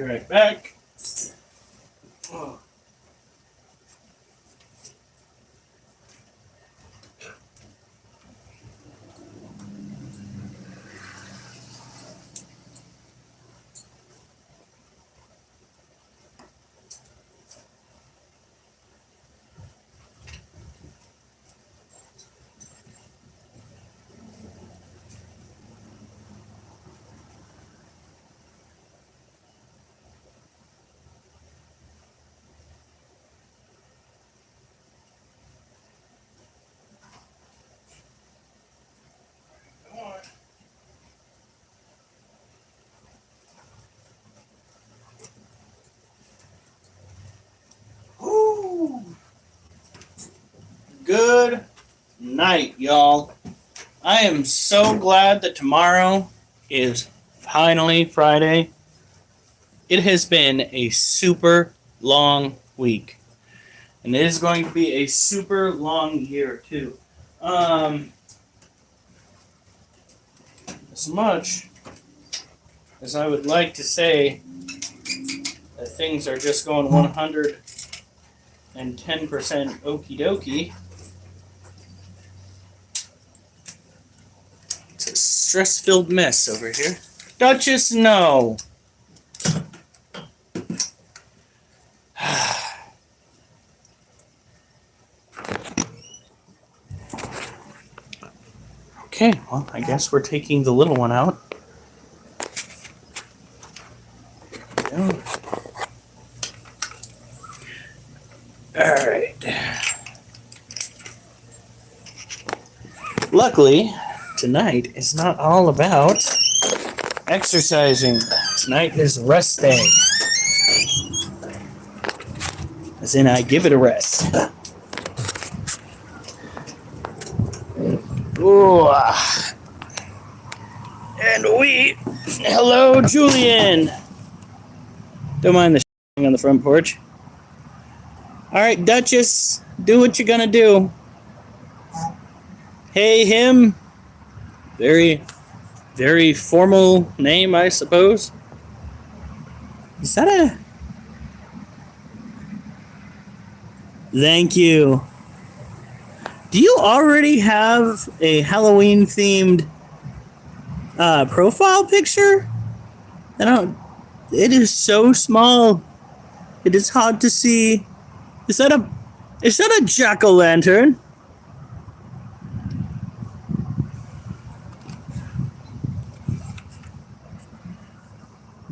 right back. Oh. Good night, y'all. I am so glad that tomorrow is finally Friday. It has been a super long week. And it is going to be a super long year, too. As much as I would like to say that things are just going 110% okie dokie, it's a stress-filled mess over here. Duchess, no. Okay, well, I guess we're taking the little one out. Alright. Luckily, tonight is not all about exercising. Tonight is rest day. As in, I give it a rest. Ooh. And hello, Julian. Don't mind the on the front porch. All right, Duchess, do what you're gonna do. Hey, him. Very, very formal name, I suppose. Is that a... Thank you. Do you already have a Halloween-themed profile picture? I don't... It is so small. It is hard to see. Is that a jack-o'-lantern?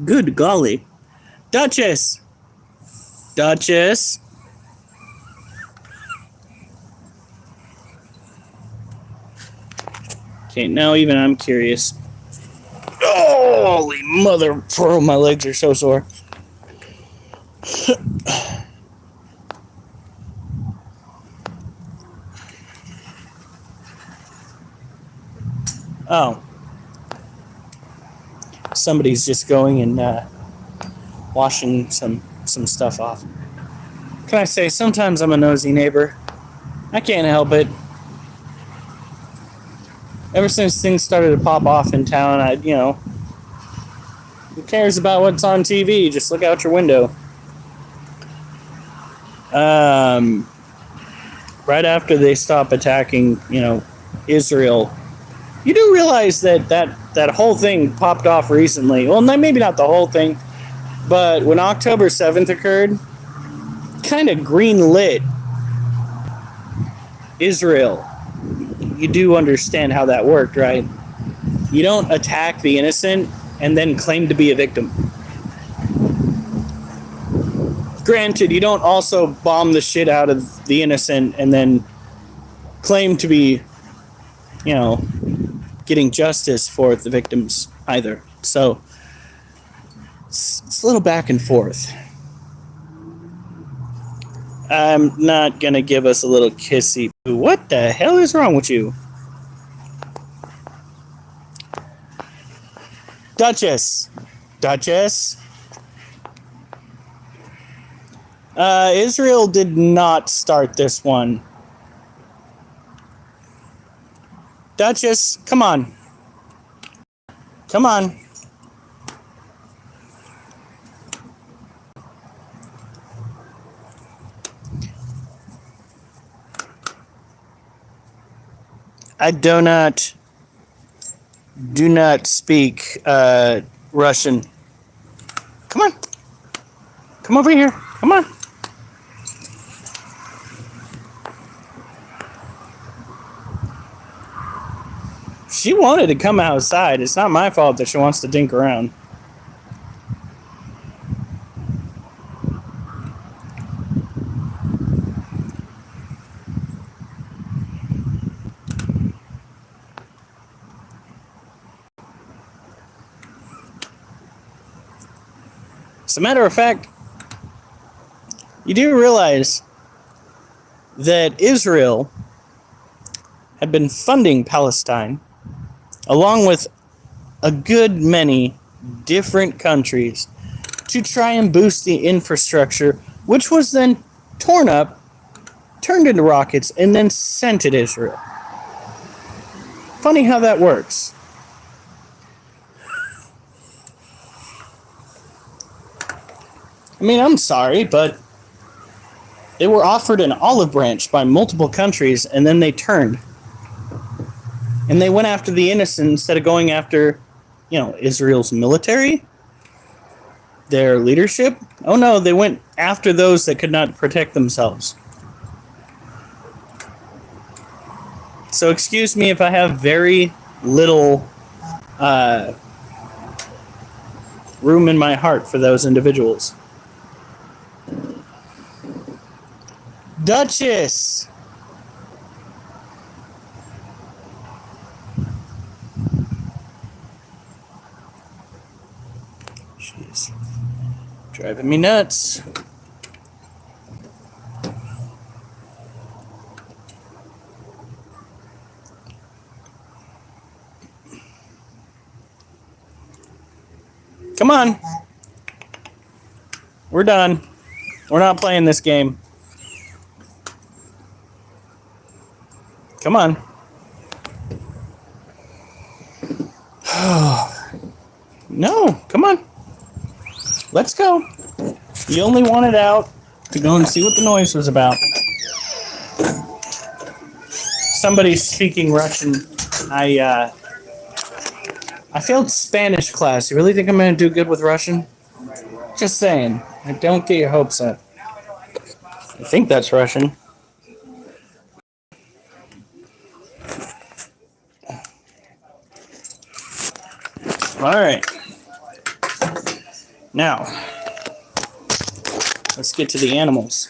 Good golly. Duchess! Duchess! Okay, now even I'm curious. Holy mother! Oh, my legs are so sore. Oh. Somebody's just going and washing some stuff off. Can I say, sometimes I'm a nosy neighbor. I can't help it. Ever since things started to pop off in town, who cares about what's on TV? Just look out your window. Right after they stop attacking, Israel, you do realize that whole thing popped off recently. Well, maybe not the whole thing, but when October 7th occurred, kind of green-lit Israel. You do understand how that worked, right? You don't attack the innocent and then claim to be a victim. Granted, you don't also bomb the shit out of the innocent and then claim to be, getting justice for the victims either. So, it's a little back and forth. I'm not going to give us a little kissy. What the hell is wrong with you? Duchess. Israel did not start this one. Duchess, come on. I do not speak Russian. Come on. Come over here. Come on. She wanted to come outside. It's not my fault that she wants to dink around. As a matter of fact, you do realize that Israel had been funding Palestine along with a good many different countries to try and boost the infrastructure, which was then torn up, turned into rockets, and then sent to Israel. Funny how that works. I mean, I'm sorry, but they were offered an olive branch by multiple countries, and then they turned. And they went after the innocent instead of going after, Israel's military, their leadership. Oh no, they went after those that could not protect themselves. So excuse me if I have very little room in my heart for those individuals. Duchess! She's driving me nuts. Come on. We're done. We're not playing this game. Come on. No, come on. Let's go. You only wanted out to go and see what the noise was about. Somebody's speaking Russian. I failed Spanish class. You really think I'm going to do good with Russian? Just saying. Don't get your hopes up. I think that's Russian. All right. Now, let's get to the animals.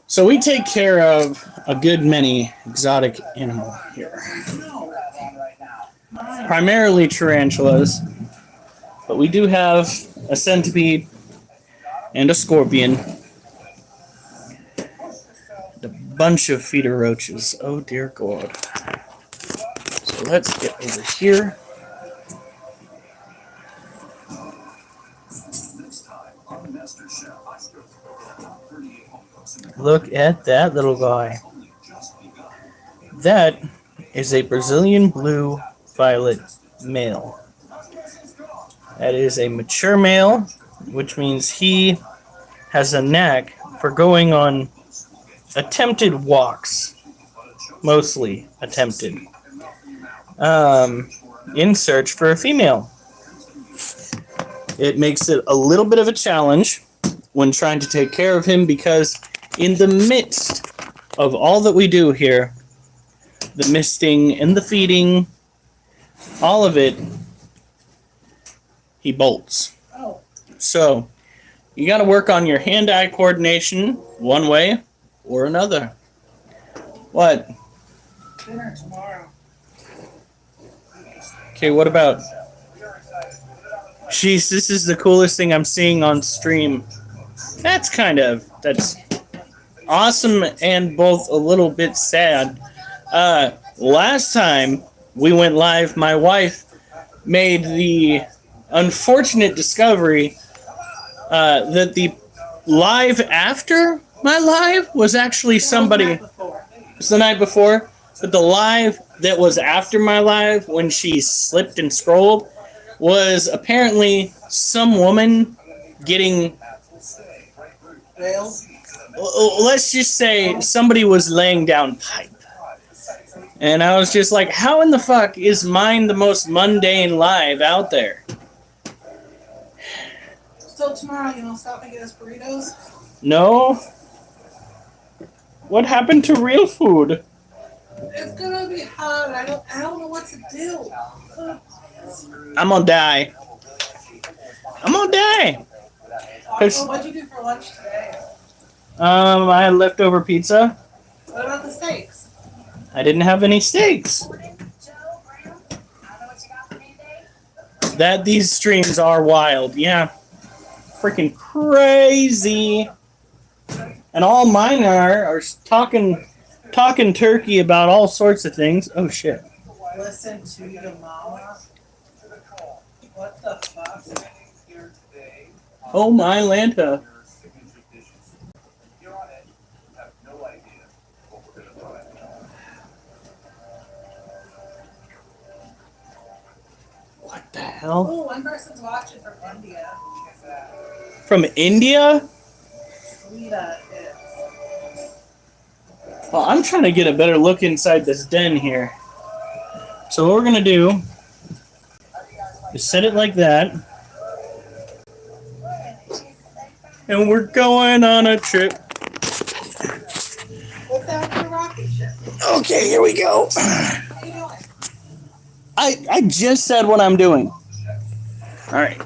So we take care of a good many exotic animals here. Primarily tarantulas, but we do have a centipede and a scorpion. A bunch of feeder roaches. Oh dear God. So let's get over here. Look at that little guy. That is a Brazilian blue violet male. That is a mature male, which means he has a knack for going on attempted walks, mostly attempted, in search for a female. It makes it a little bit of a challenge when trying to take care of him because in the midst of all that we do here, the misting and the feeding, all of it, he bolts. So, you got to work on your hand-eye coordination one way or another. What? Dinner tomorrow. Okay, what about? Jeez, this is the coolest thing I'm seeing on stream. That's awesome and both a little bit sad. Last time we went live, my wife made the unfortunate discovery that the live after my live was actually somebody. It was the night before. But the live that was after my live, when she slipped and scrolled, was apparently some woman getting. Rail. Let's just say somebody was laying down pipe. And I was just like, how in the fuck is mine the most mundane live out there? So tomorrow, you know, stop and get us burritos. No? What happened to real food? It's gonna be hot. I don't know what to do. I'm gonna die. I'm gonna die. What'd you do for lunch today? I had leftover pizza. What about the steaks? I didn't have any steaks. These streams are wild. Yeah. Freaking crazy. And all mine are talking turkey about all sorts of things. Oh shit. Listen to your mama. What the fuck? Oh my Lanta. What the hell? Oh, one person's watching from India. From India? Rita is. Well, I'm trying to get a better look inside this den here. So what we're going to do is set it like that. And we're going on a trip. What's that for rocket ship? Okay, here we go. How you doing? I just said what I'm doing. All right.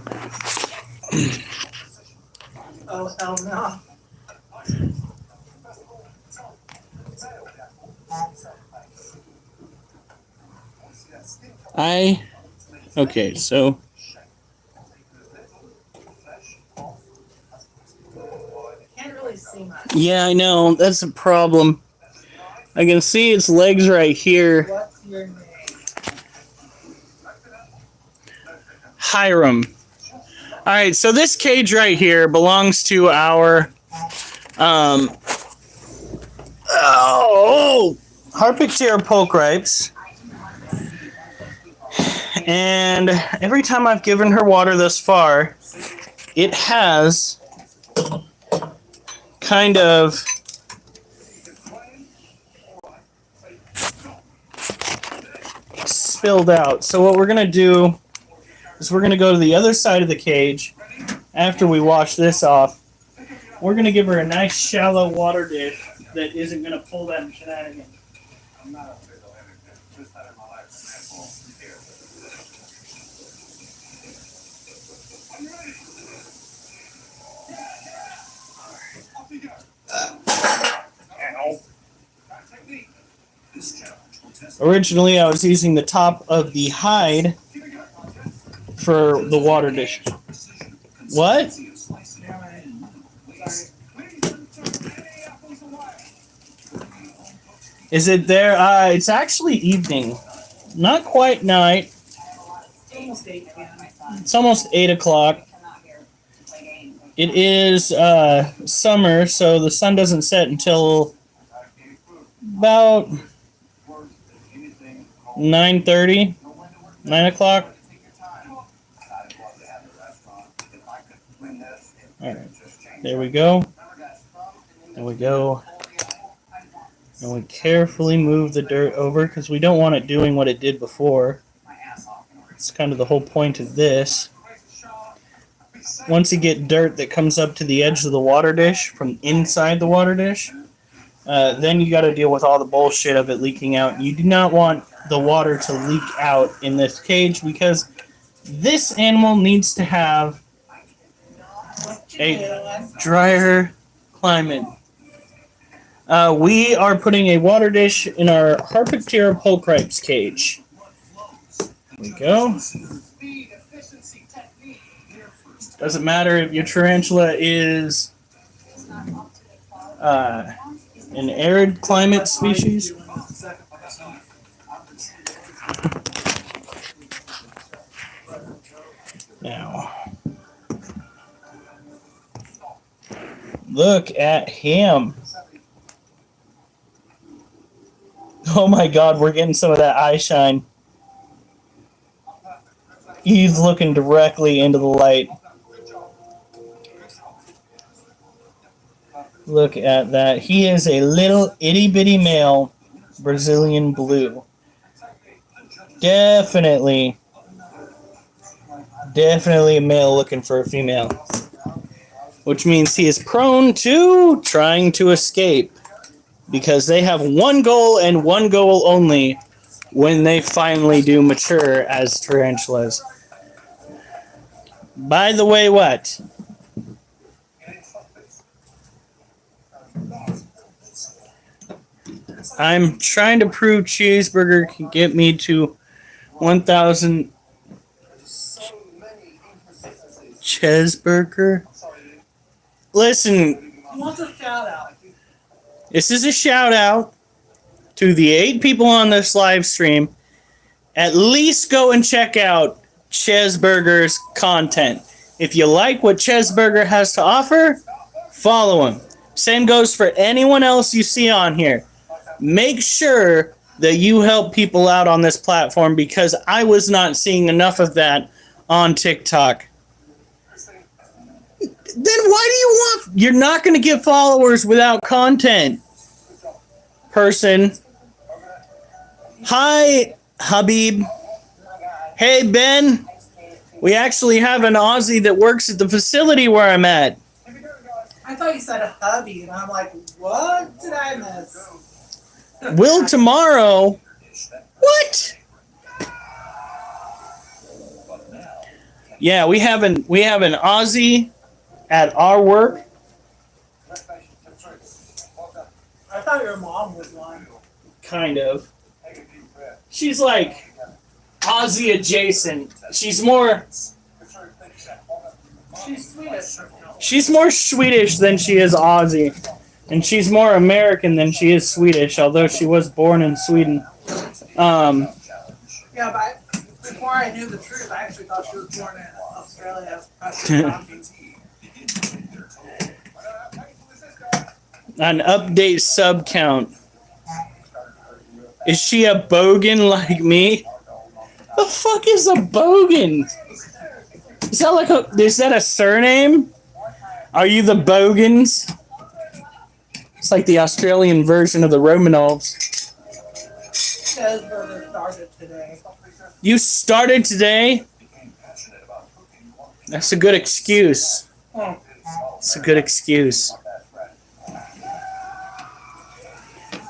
Oh, hell no. Okay, so Can't really see much. yeah, I know that's a problem. I can see its legs right here. What's your name? Hiram. All right, so this cage right here belongs to our Harpictier poke ripes. And every time I've given her water thus far, it has kind of spilled out. So what we're going to do is we're going to go to the other side of the cage after we wash this off. We're going to give her a nice shallow water dish that isn't going to pull that shenanigans. Originally, I was using the top of the hide for the water dish. What? Is it there? It's actually evening. Not quite night. It's almost 8 o'clock. It is summer, so the sun doesn't set until about 9:30, 9 o'clock. All right, there we go. There we go. And we carefully move the dirt over because we don't want it doing what it did before. It's kind of the whole point of this. Once you get dirt that comes up to the edge of the water dish from inside the water dish, then you got to deal with all the bullshit of it leaking out. You do not want the water to leak out in this cage because this animal needs to have a drier climate. We are putting a water dish in our Harpictier Polcripes cage. There we go. Doesn't matter if your tarantula is an arid climate species. Now, look at him. Oh my god, we're getting some of that eye shine. He's looking directly into the light. Look at that. He is a little itty-bitty male Brazilian blue. Definitely a male looking for a female. Which means he is prone to trying to escape. Because they have one goal and one goal only when they finally do mature as tarantulas. By the way, what? I'm trying to prove Cheeseburger can get me to 1,000 Cheeseburger. Listen, He wants a shout out. this is a shout out to the 8 people on this live stream. At least go and check out Cheeseburger's content. If you like what Cheeseburger has to offer, follow him. Same goes for anyone else you see on here. Make sure that you help people out on this platform because I was not seeing enough of that on TikTok. Then why do you want... You're not going to get followers without content. Person. Hi, Habib. Hey, Ben. We actually have an Aussie that works at the facility where I'm at. I thought you said a hubby, and I'm like, what did I miss? Will tomorrow? What? Yeah, we have an Aussie at our work. I thought your mom was one. Kind of. She's like Aussie adjacent. She's more She's Swedish. She's more Swedish than she is Aussie. And she's more American than she is Swedish, although she was born in Sweden. Yeah, but before I knew the truth, I actually thought she was born in Australia. An update sub count. Is she a bogan like me? The fuck is a bogan? Is that a surname? Are you the Bogans? It's like the Australian version of the Romanovs. Cheeseburger started today. You started today? That's a good excuse. It's a good excuse.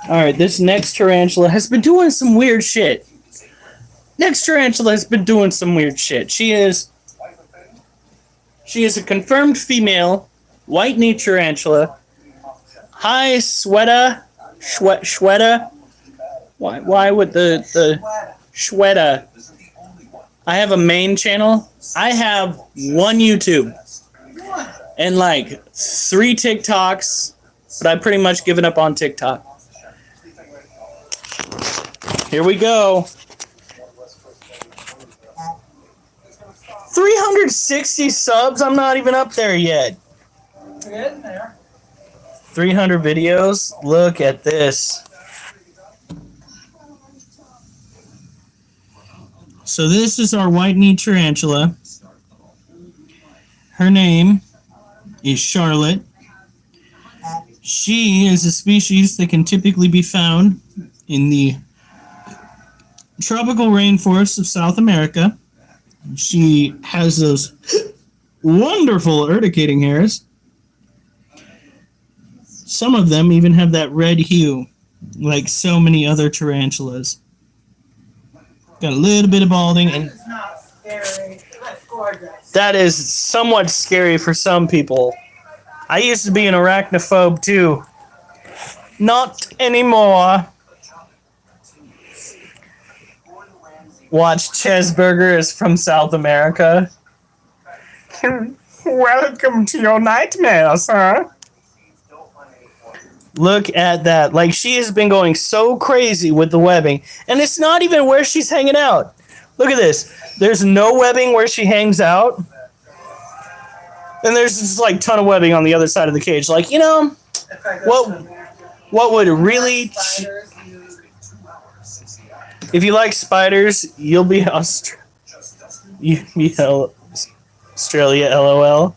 Alright, this next tarantula has been doing some weird shit. Next tarantula has been doing some weird shit. She is a confirmed female, white knee tarantula. Hi, Shweta. Why would the Shweta? I have a main channel. I have one YouTube. And like 3 TikToks. But I've pretty much given up on TikTok. Here we go. 360 subs? I'm not even up there yet. We're getting there. 300 videos? Look at this. So this is our white-knee tarantula. Her name is Charlotte. She is a species that can typically be found in the tropical rainforests of South America. She has those wonderful urticating hairs. Some of them even have that red hue, like so many other tarantulas. Got a little bit of balding, and It's not scary. That's gorgeous. that is somewhat scary for some people. I used to be an arachnophobe too. Not anymore. Watch Cheeseburger is from South America. Welcome to your nightmares, huh? Look at that. Like, she has been going so crazy with the webbing. And it's not even where she's hanging out. Look at this. There's no webbing where she hangs out. And there's just like a ton of webbing on the other side of the cage. Like, you know, what would really... If you like spiders, you'll be Australia, LOL.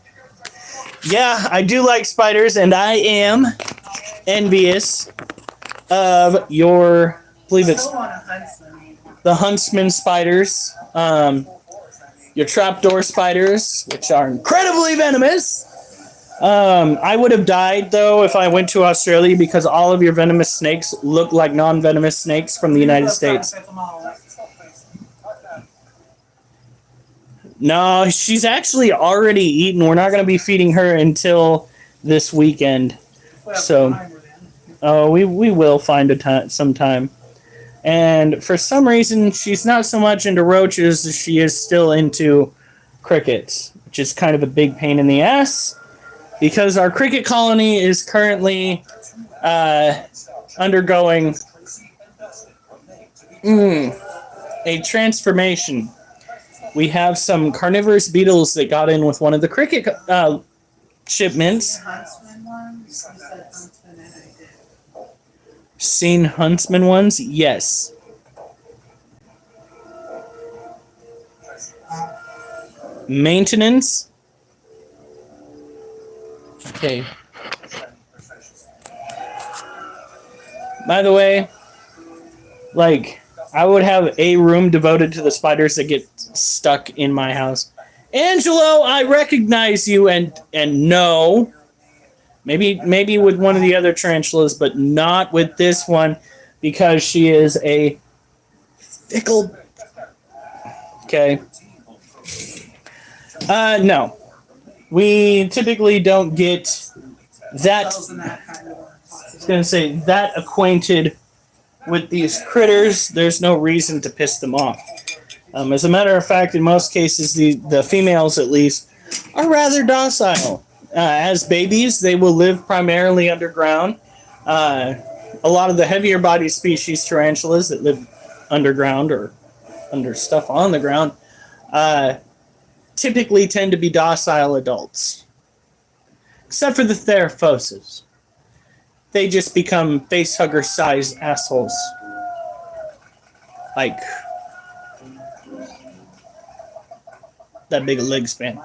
Yeah, I do like spiders, and I am envious of your, I believe it's the huntsman spiders, your trapdoor spiders, which are incredibly venomous. I would have died though if I went to Australia because all of your venomous snakes look like non-venomous snakes from the United States. No, she's actually already eaten. We're not going to be feeding her until this weekend. So, we will find some time. And for some reason, she's not so much into roaches as she is still into crickets, which is kind of a big pain in the ass because our cricket colony is currently undergoing a transformation. We have some carnivorous beetles that got in with one of the cricket shipments. Seen huntsman ones? Yes. Maintenance? Okay. By the way, like, I would have a room devoted to the spiders that get stuck in my house. Angelo, I recognize you, and no. Maybe with one of the other tarantulas, but not with this one, because she is a fickle. Okay. No. We typically don't get that. I was gonna say that acquainted with these critters. There's no reason to piss them off. As a matter of fact, in most cases, the females at least are rather docile. As babies, they will live primarily underground. A lot of the heavier body species tarantulas that live underground or under stuff on the ground typically tend to be docile adults. Except for the Theraphosis. They just become facehugger-sized assholes. Like that big a leg span.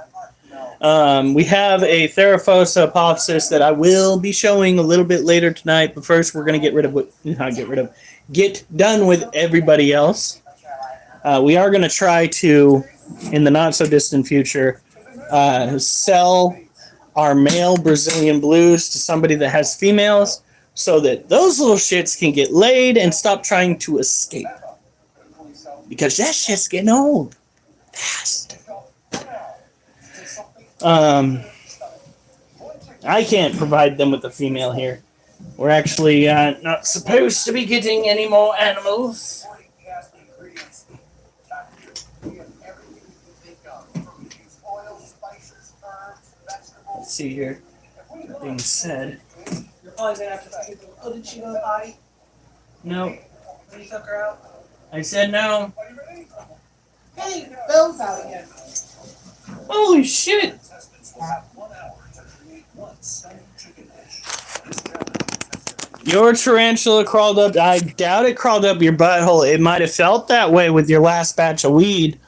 We have a Theraphosa apophysis that I will be showing a little bit later tonight, but first we're going to get done with everybody else. We are going to try to, in the not so distant future, sell our male Brazilian blues to somebody that has females so that those little shits can get laid and stop trying to escape. Because that shit's getting old fast. I can't provide them with a female here. We're actually not supposed to be getting any more animals. Let's see here. That being said. You're probably gonna have to. Oh, did she go potty? No. When you took her out? I said no. Hey, Bill's out again. Holy shit! Your tarantula crawled up. I doubt it crawled up your butthole. It might have felt that way with your last batch of weed.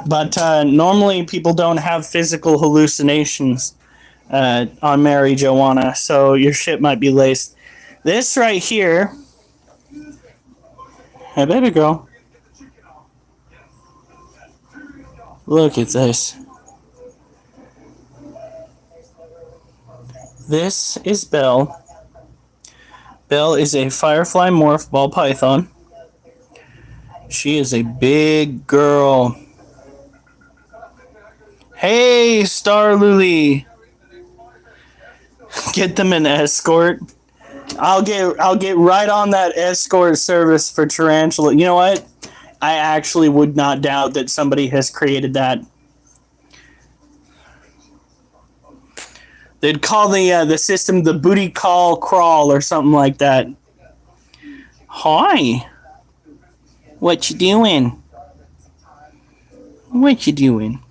But normally people don't have physical hallucinations on Mary Joanna. So your shit might be laced. This right here. Hey, baby girl. Look at this. This is Belle. Belle is a firefly morph ball python. She is a big girl. Hey, Star Luli. Get them an escort. I'll get right on that escort service for tarantula. You know what? I actually would not doubt that somebody has created that. They'd call the system the booty call crawl or something like that. Hi. What you doing? What you doing?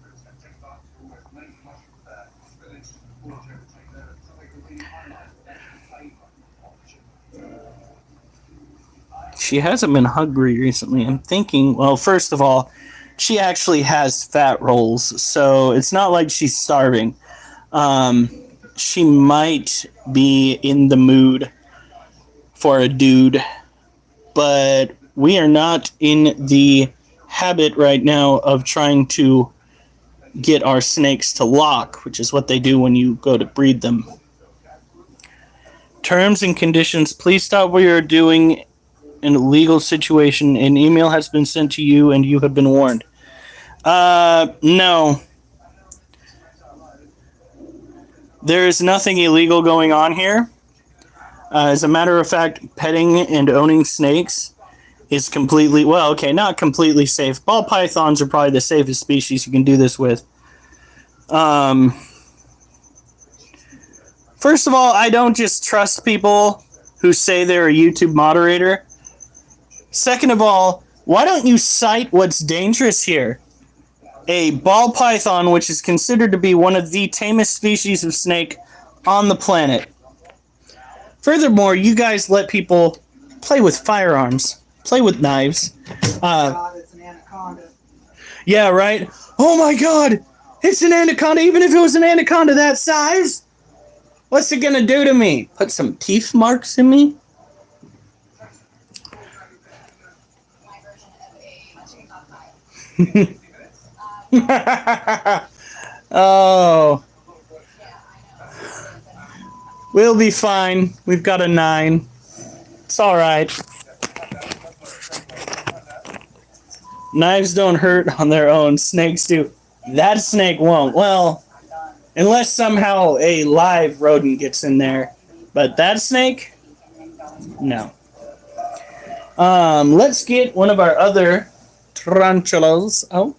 She hasn't been hungry recently. I'm thinking, well, first of all, she actually has fat rolls, so it's not like she's starving. She might be in the mood for a dude, but we are not in the habit right now of trying to get our snakes to lock, which is what they do when you go to breed them. Terms and conditions. Please stop what you're doing in a legal situation. An email has been sent to you and you have been warned. No. There is nothing illegal going on here. As a matter of fact, petting and owning snakes is completely, well, okay, not completely safe. Ball pythons are probably the safest species you can do this with. First of all, I don't just trust people who say they're a YouTube moderator. Second of all, why don't you cite what's dangerous here? A ball python, which is considered to be one of the tamest species of snake on the planet. Furthermore, you guys let people play with firearms, play with knives. God, it's an anaconda. Yeah, right? Oh my god! It's an anaconda, even if it was an anaconda that size! What's it gonna do to me? Put some teeth marks in me? Oh. We'll be fine. We've got a 9. It's alright. Knives don't hurt on their own. Snakes do. That snake won't. Well, unless somehow a live rodent gets in there. But that snake? No. Let's get one of our other tarantulas out.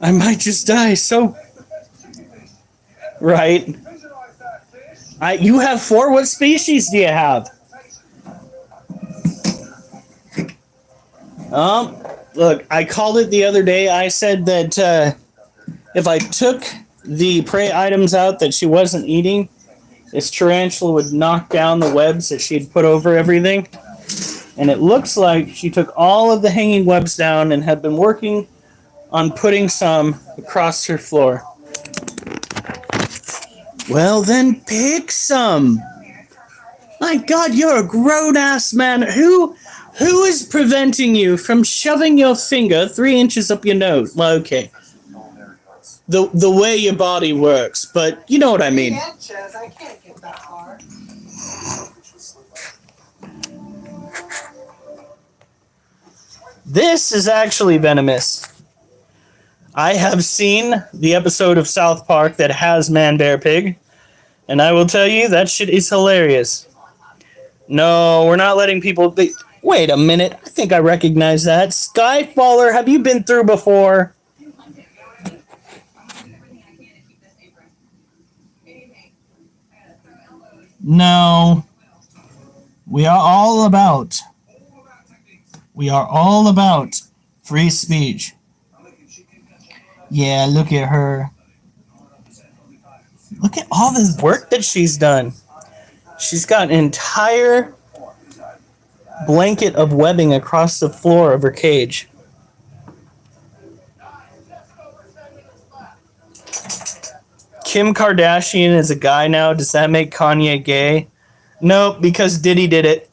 I might just die, so... Right. You have 4? What species do you have? Look, I called it the other day. I said that if I took the prey items out that she wasn't eating, this tarantula would knock down the webs that she had put over everything. And it looks like she took all of the hanging webs down and had been working on putting some across her floor. Well, then pick some. My God, you're a grown-ass man. Who is preventing you from shoving your finger 3 inches up your nose? Well, okay. The way your body works, but you know what I mean. 3 inches? I can't get that far. This is actually venomous. I have seen the episode of South Park that has Man Bear Pig, and I will tell you, that shit is hilarious. No, we're not letting people be... Wait a minute, I think I recognize that. Skyfaller, have you been through before? No. We are all about free speech. Yeah, look at her. Look at all this work that she's done. She's got an entire blanket of webbing across the floor of her cage. Kim Kardashian is a guy now. Does that make Kanye gay? Nope, because Diddy did it.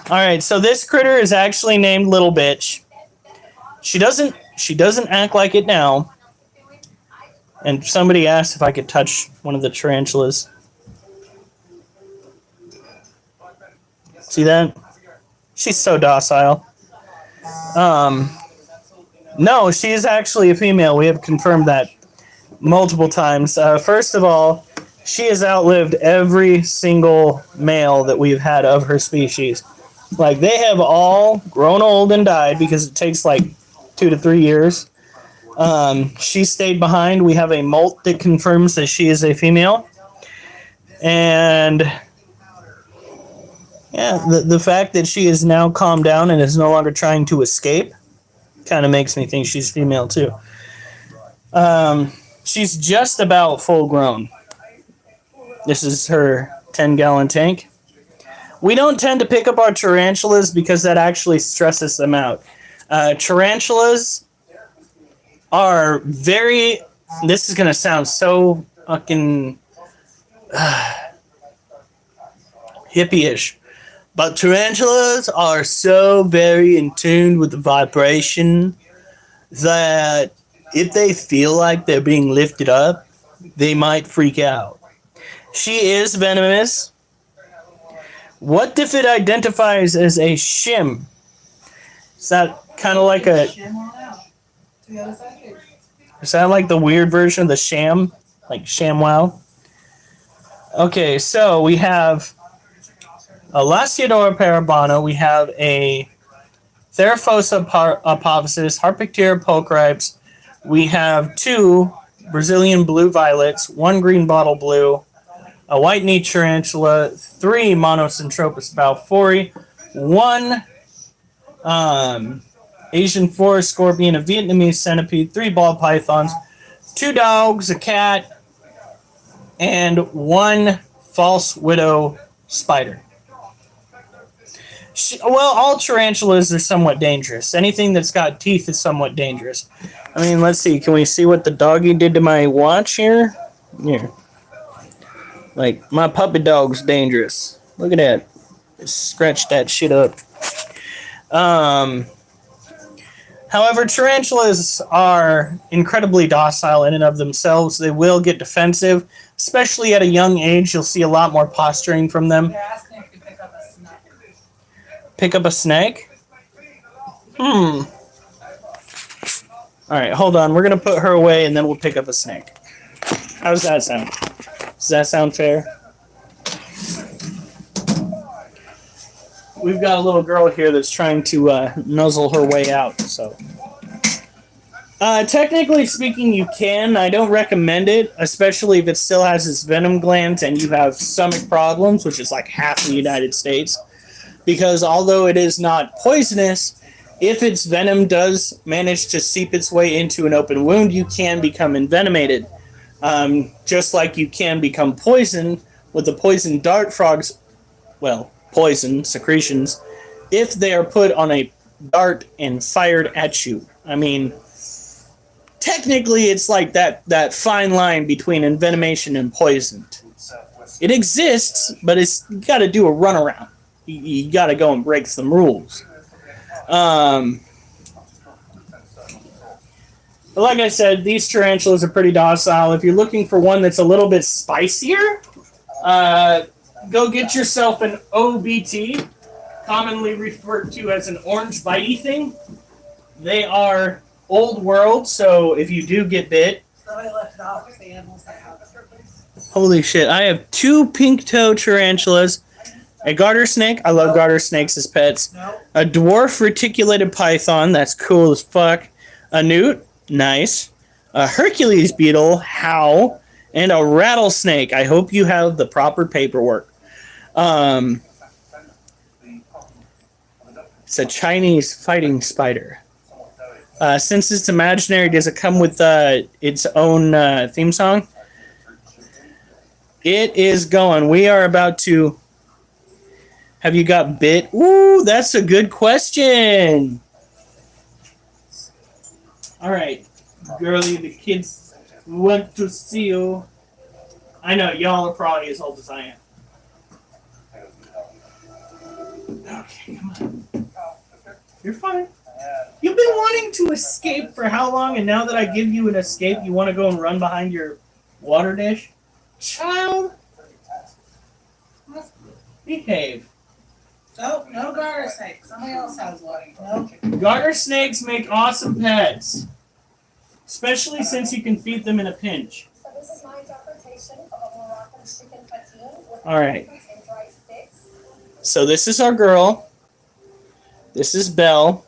Alright, so this critter is actually named Little Bitch. She doesn't act like it now. And somebody asked if I could touch one of the tarantulas. See that? She's so docile. No, she is actually a female. We have confirmed that multiple times. First of all, she has outlived every single male that we've had of her species. Like, they have all grown old and died because it takes like 2 to 3 years. She stayed behind. We have a molt that confirms that she is a female. And yeah, the fact that she is now calmed down and is no longer trying to escape kind of makes me think she's female too. She's just about full grown. This is her 10-gallon tank. We don't tend to pick up our tarantulas because that actually stresses them out. Tarantulas are very... This is going to sound so fucking hippie-ish. But tarantulas are so very in tune with the vibration that if they feel like they're being lifted up, they might freak out. She is venomous. What if it identifies as a shim? Is that kind of like a... Is that like the weird version of the sham? Like ShamWow? Okay, so we have a Lasiodora parabana. We have a Theraphosa apophysis, Harpictera pulchripes. We have 2 Brazilian blue violets, 1 green bottle blue, a white-kneed tarantula, 3 Monocentropus balfouri, 1 Asian forest scorpion, a Vietnamese centipede, 3 ball pythons, 2 dogs, a cat, and 1 false widow spider. Well, all tarantulas are somewhat dangerous. Anything that's got teeth is somewhat dangerous. I mean, let's see. Can we see what the doggy did to my watch here? Here. Like, my puppy dog's dangerous. Look at that. Just scratch that shit up. However, tarantulas are incredibly docile in and of themselves. They will get defensive, especially at a young age. You'll see a lot more posturing from them. They're asking if you pick up a snake. Pick up a snake? Alright, hold on. We're going to put her away and then we'll pick up a snake. How does that sound? Does that sound fair? We've got a little girl here that's trying to nuzzle her way out, so... technically speaking, you can. I don't recommend it, especially if it still has its venom glands and you have stomach problems, which is like half the United States. Because although it is not poisonous, if its venom does manage to seep its way into an open wound, you can become envenomated. Just like you can become poisoned with the poison dart frogs, well, poison secretions, if they are put on a dart and fired at you. I mean, technically it's like that fine line between envenomation and poison. It exists, but you got to do a runaround. You got to go and break some rules. But like I said, these tarantulas are pretty docile. If you're looking for one that's a little bit spicier, go get yourself an OBT, commonly referred to as an orange bitey thing. They are old world, so if you do get bit... Somebody left it out with the animals that have it. Holy shit, I have 2 pink toe tarantulas, a garter snake, I love garter snakes as pets, a dwarf reticulated python, that's cool as fuck, a newt, nice, a Hercules beetle, how, and a rattlesnake. I hope you have the proper paperwork. It's a Chinese fighting spider. Since it's imaginary, does it come with its own theme song? It is going. We are about to... Have you got bit? Ooh, that's a good question. All right, girlie, the kids want to see you. I know, y'all are probably as old as I am. Okay, come on. You're fine. You've been wanting to escape for how long, and now that I give you an escape, you want to go and run behind your water dish? Child, behave. Nope, no garter snake. Somebody else has one. Nope. Garter snakes make awesome pets, especially since you can feed them in a pinch. So this is my interpretation of a Moroccan chicken poutine with All right. and dried sticks. So this is our girl. This is Belle.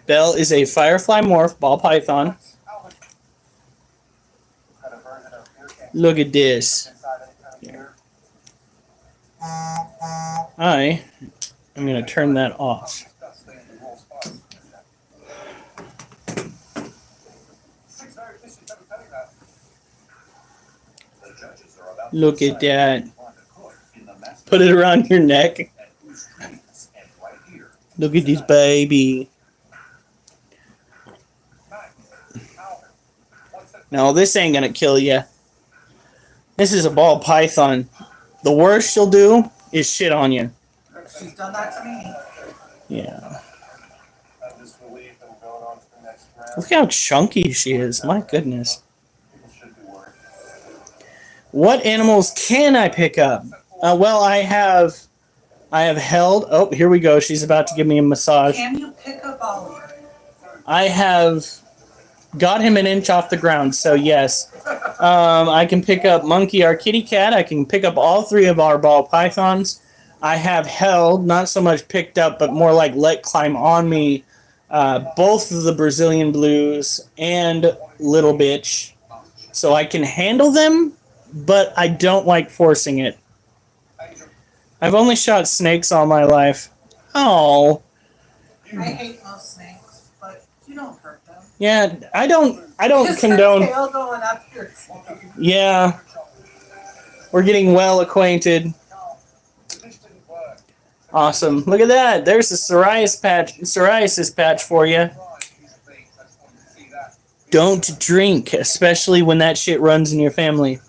Belle is a firefly morph ball python. Look at this. I'm going to turn that off. Look at that. Put it around your neck. Look at this baby. No, this ain't going to kill you. This is a ball python. The worst she'll do is shit on you. She's done that to me. Yeah. Look how chunky she is. My goodness. What animals can I pick up? Well, I have held. Oh, here we go. She's about to give me a massage. Can you pick up Oliver? I have got him an inch off the ground, so yes. I can pick up Monkey, our kitty cat. I can pick up all three of our ball pythons. I have held, not so much picked up, but more like let climb on me, both of the Brazilian blues and Little Bitch. So I can handle them, but I don't like forcing it. I've only shot snakes all my life. Oh. I hate most snakes, but you don't hurt them. Yeah, I don't Is condone. her tail going up your sleeve? Yeah. We're getting well acquainted. Awesome. Look at that. There's a psoriasis patch for you. Don't drink, especially when that shit runs in your family.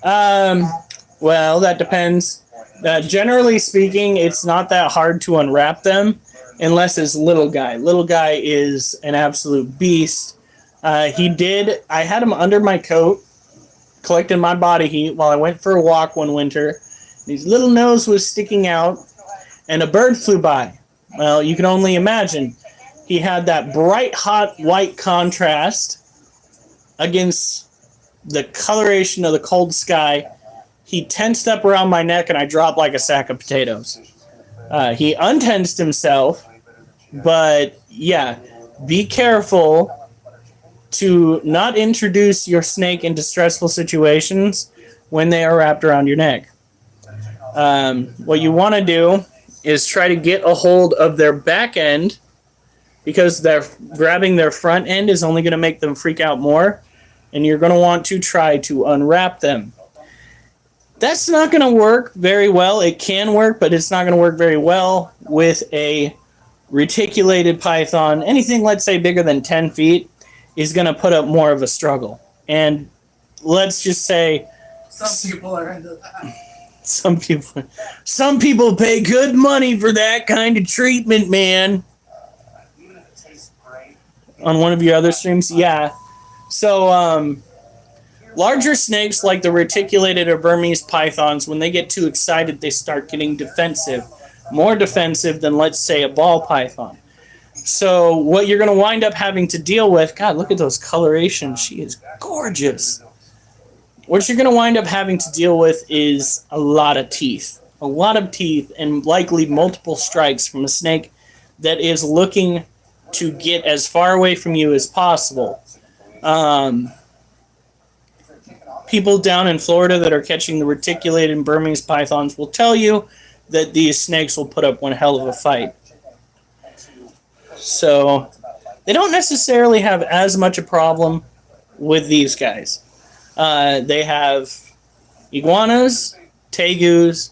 Well, that depends. Generally speaking, it's not that hard to unwrap them unless it's Little Guy. Little Guy is an absolute beast. I had him under my coat, collecting my body heat while I went for a walk one winter. His little nose was sticking out, and a bird flew by. Well, you can only imagine. He had that bright, hot, white contrast against the coloration of the cold sky. He tensed up around my neck, and I dropped like a sack of potatoes. He untensed himself, but yeah, be careful to not introduce your snake into stressful situations when they are wrapped around your neck. What you want to do is try to get a hold of their back end, because grabbing their front end is only going to make them freak out more, and you're going to want to try to unwrap them. That's not going to work very well. It can work, but it's not going to work very well with a reticulated python. Anything, let's say, bigger than 10 feet is going to put up more of a struggle. And let's just say Some people are into that. some people pay good money for that kind of treatment, man. On one of your other streams? Yeah. So, larger snakes like the reticulated or Burmese pythons, when they get too excited, they start getting defensive. More defensive than, let's say, a ball python. So what you're going to wind up having to deal with, God, look at those colorations. She is gorgeous. What you're going to wind up having to deal with is a lot of teeth. A lot of teeth, and likely multiple strikes from a snake that is looking to get as far away from you as possible. People down in Florida that are catching the reticulated and Burmese pythons will tell you that these snakes will put up one hell of a fight. So they don't necessarily have as much a problem with these guys. They have iguanas, tegus,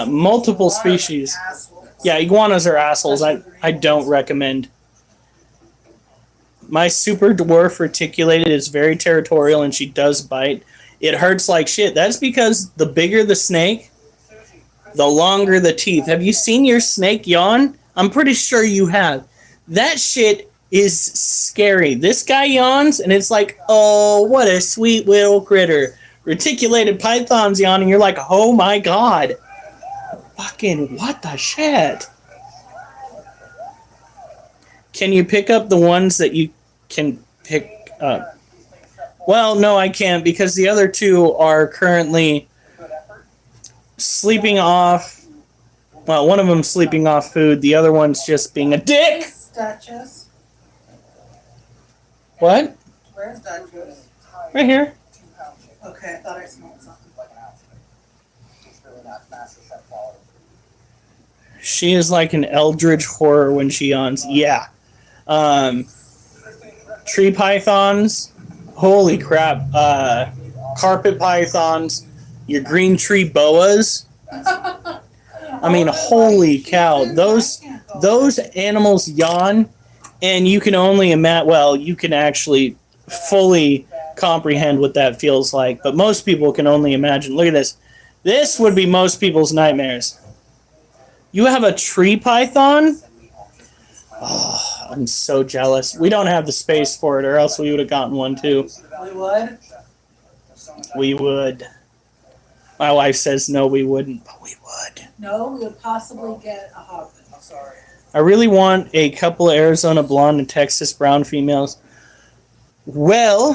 multiple species. Yeah, iguanas are assholes. I don't recommend. My super dwarf reticulated is very territorial, and she does bite. It hurts like shit. That's because the bigger the snake, the longer the teeth. Have you seen your snake yawn? I'm pretty sure you have. That shit is scary. This guy yawns, and it's like, oh, what a sweet little critter. Reticulated pythons yawning, you're like, oh my god. Fucking what the shit? Can you pick up the ones that you can pick up? Well, no, I can't, because the other two are currently sleeping off Well, one of them's sleeping off food. The other one's just being a dick. Duchess. What? Where's Duchess? Right here. Okay, I thought I smelled something. She is like an eldritch horror when she yawns. Yeah. Tree pythons. Holy crap. Carpet pythons. Your green tree boas. I mean, holy cow. Those animals yawn, and you can only imagine, well, you can actually fully comprehend what that feels like, but most people can only imagine. Look at this. This would be most people's nightmares. You have a tree python? Oh, I'm so jealous. We don't have the space for it, or else we would have gotten one too. We would? We would. My wife says no, we wouldn't, but we would. No, we would possibly get a hog. I'm sorry. I really want a couple of Arizona blonde and Texas brown females. Well,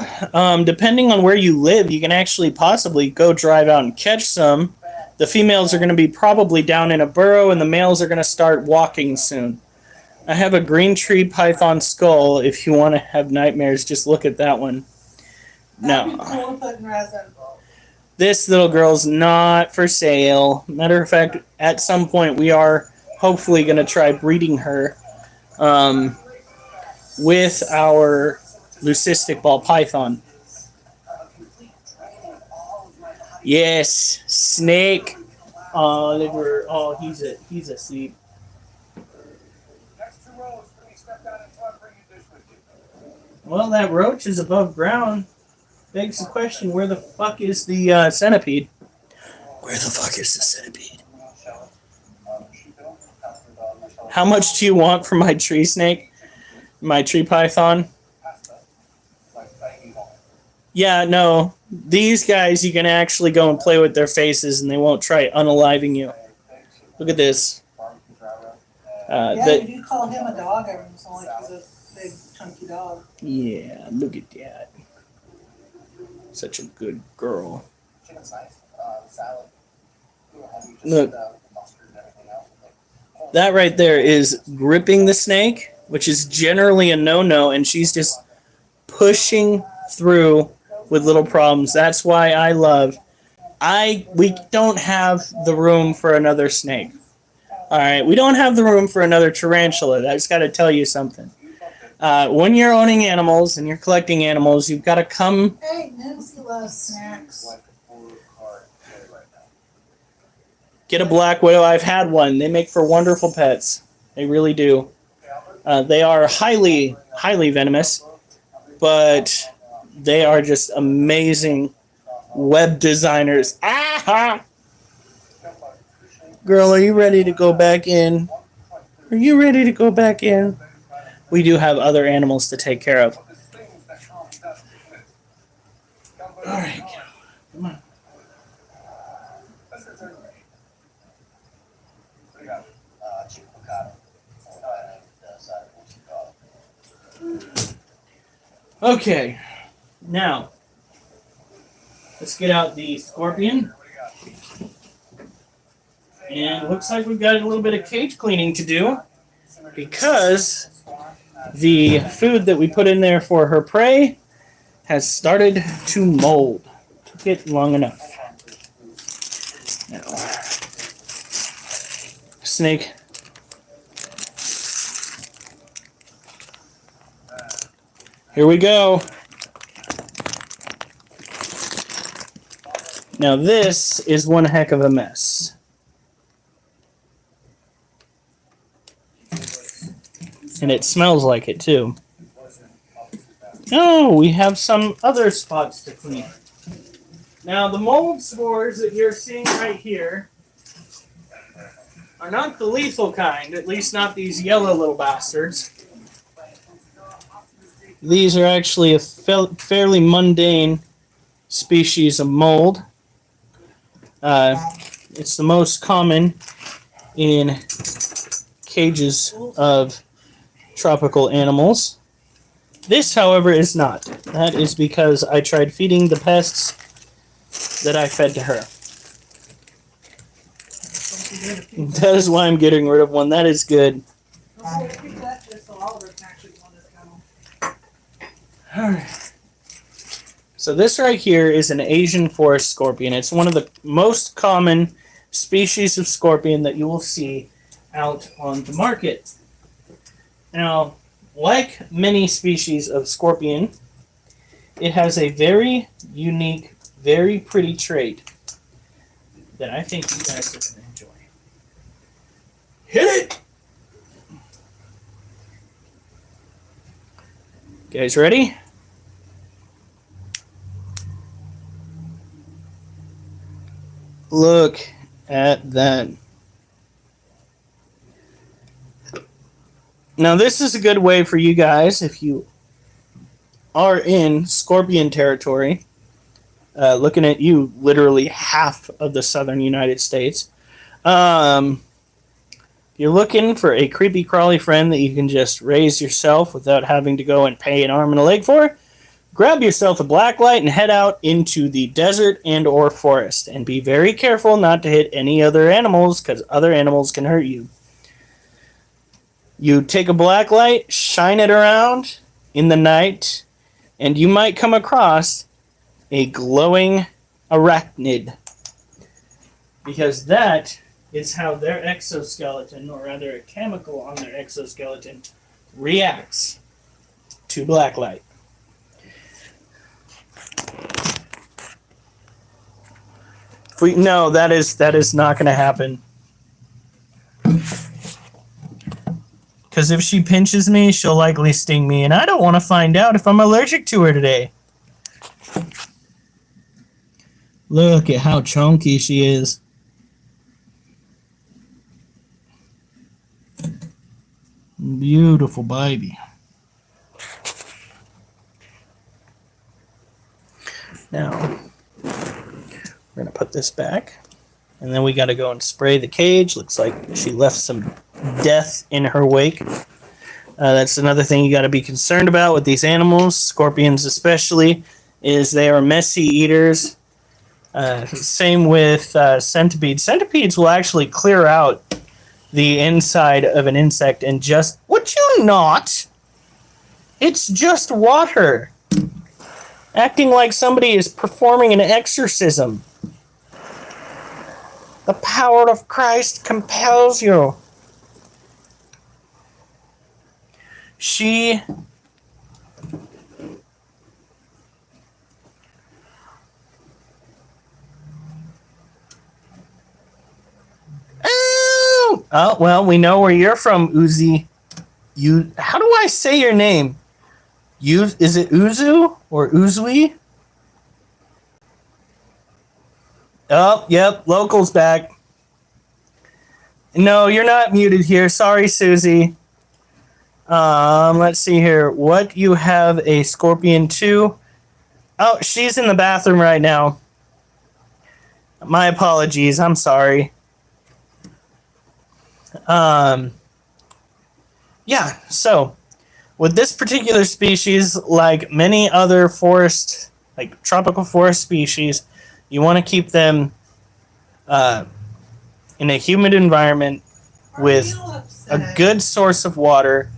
depending on where you live, you can actually possibly go drive out and catch some. The females are going to be probably down in a burrow, and the males are going to start walking soon. I have a green tree python skull. If you want to have nightmares, just look at that one. That'd be No. cool to put in resin. This little girl's not for sale. Matter of fact, at some point we are hopefully going to try breeding her with our leucistic ball python. Yes, snake. Oliver. Oh, he's asleep. Well, that roach is above ground. Begs the question, where the fuck is the centipede? Where the fuck is the centipede? How much do you want for my tree snake? My tree python? Yeah, no. These guys, you can actually go and play with their faces and they won't try unaliving you. Look at this. Yeah, you do call him a dog every once in a while, like he's a big, chunky dog. Yeah, look at that. Such a good girl. Look. That right there is gripping the snake, which is generally a no-no, and she's just pushing through with little problems. That's why I love... We don't have the room for another snake. Alright, we don't have the room for another tarantula. I just got to tell you something. When you're owning animals and you're collecting animals, you've got to come... Hey, Nimsy loves snacks. Get a black widow. I've had one. They make for wonderful pets. They really do. They are highly, highly venomous, but they are just amazing web designers. Ah! Girl, are you ready to go back in? Are you ready to go back in? We do have other animals to take care of. All right. Come on. Okay. Now, let's get out the scorpion. And it looks like we've got a little bit of cage cleaning to do because the food that we put in there for her prey has started to mold. Took it long enough. Now, snake. Here we go. Now this is one heck of a mess. And it smells like it too. Oh, we have some other spots to clean. Now the mold spores that you're seeing right here are not the lethal kind, at least not these yellow little bastards. These are actually a fairly mundane species of mold. It's the most common in cages of tropical animals. This, however, is not. That is because I tried feeding the pests that I fed to her. rid of people. That is why I'm getting rid of one. That is good. We'll keep that just so Oliver can actually go on this kennel. Alright. So this right here is an Asian forest scorpion. It's one of the most common species of scorpion that you will see out on the market. Now, like many species of scorpion, it has a very unique, very pretty trait that I think you guys are going to enjoy. Hit it! Guys ready? Look at that. Now this is a good way for you guys, if you are in scorpion territory, looking at you, literally half of the southern United States. You're looking for a creepy crawly friend that you can just raise yourself without having to go and pay an arm and a leg for. Grab yourself a blacklight and head out into the desert and or forest. And be very careful not to hit any other animals, because other animals can hurt you. You take a blacklight, shine it around in the night, and you might come across a glowing arachnid. Because that is how their exoskeleton, or rather a chemical on their exoskeleton, reacts to blacklight. No, that is not going to happen. Because if she pinches me, she'll likely sting me, and I don't want to find out if I'm allergic to her today. Look at how chunky she is. Beautiful baby. Now, we're going to put this back. And then we got to go and spray the cage. Looks like she left some death in her wake. That's another thing you got to be concerned about with these animals, scorpions especially, is they are messy eaters. Same with centipedes. Centipedes will actually clear out the inside of an insect and just... Would you not? It's just water. Acting like somebody is performing an exorcism. The power of Christ compels you. She... Oh, well, we know where you're from, Uzi. How do I say your name? Is it Uzu or Uzui? Oh, yep, local's back. No, you're not muted here. Sorry, Susie. Let's see here. What, you have a scorpion too? Oh, she's in the bathroom right now. My apologies. I'm sorry. Yeah, so with this particular species, like many other forest, like tropical forest species, you want to keep them in a humid environment with a good source of water,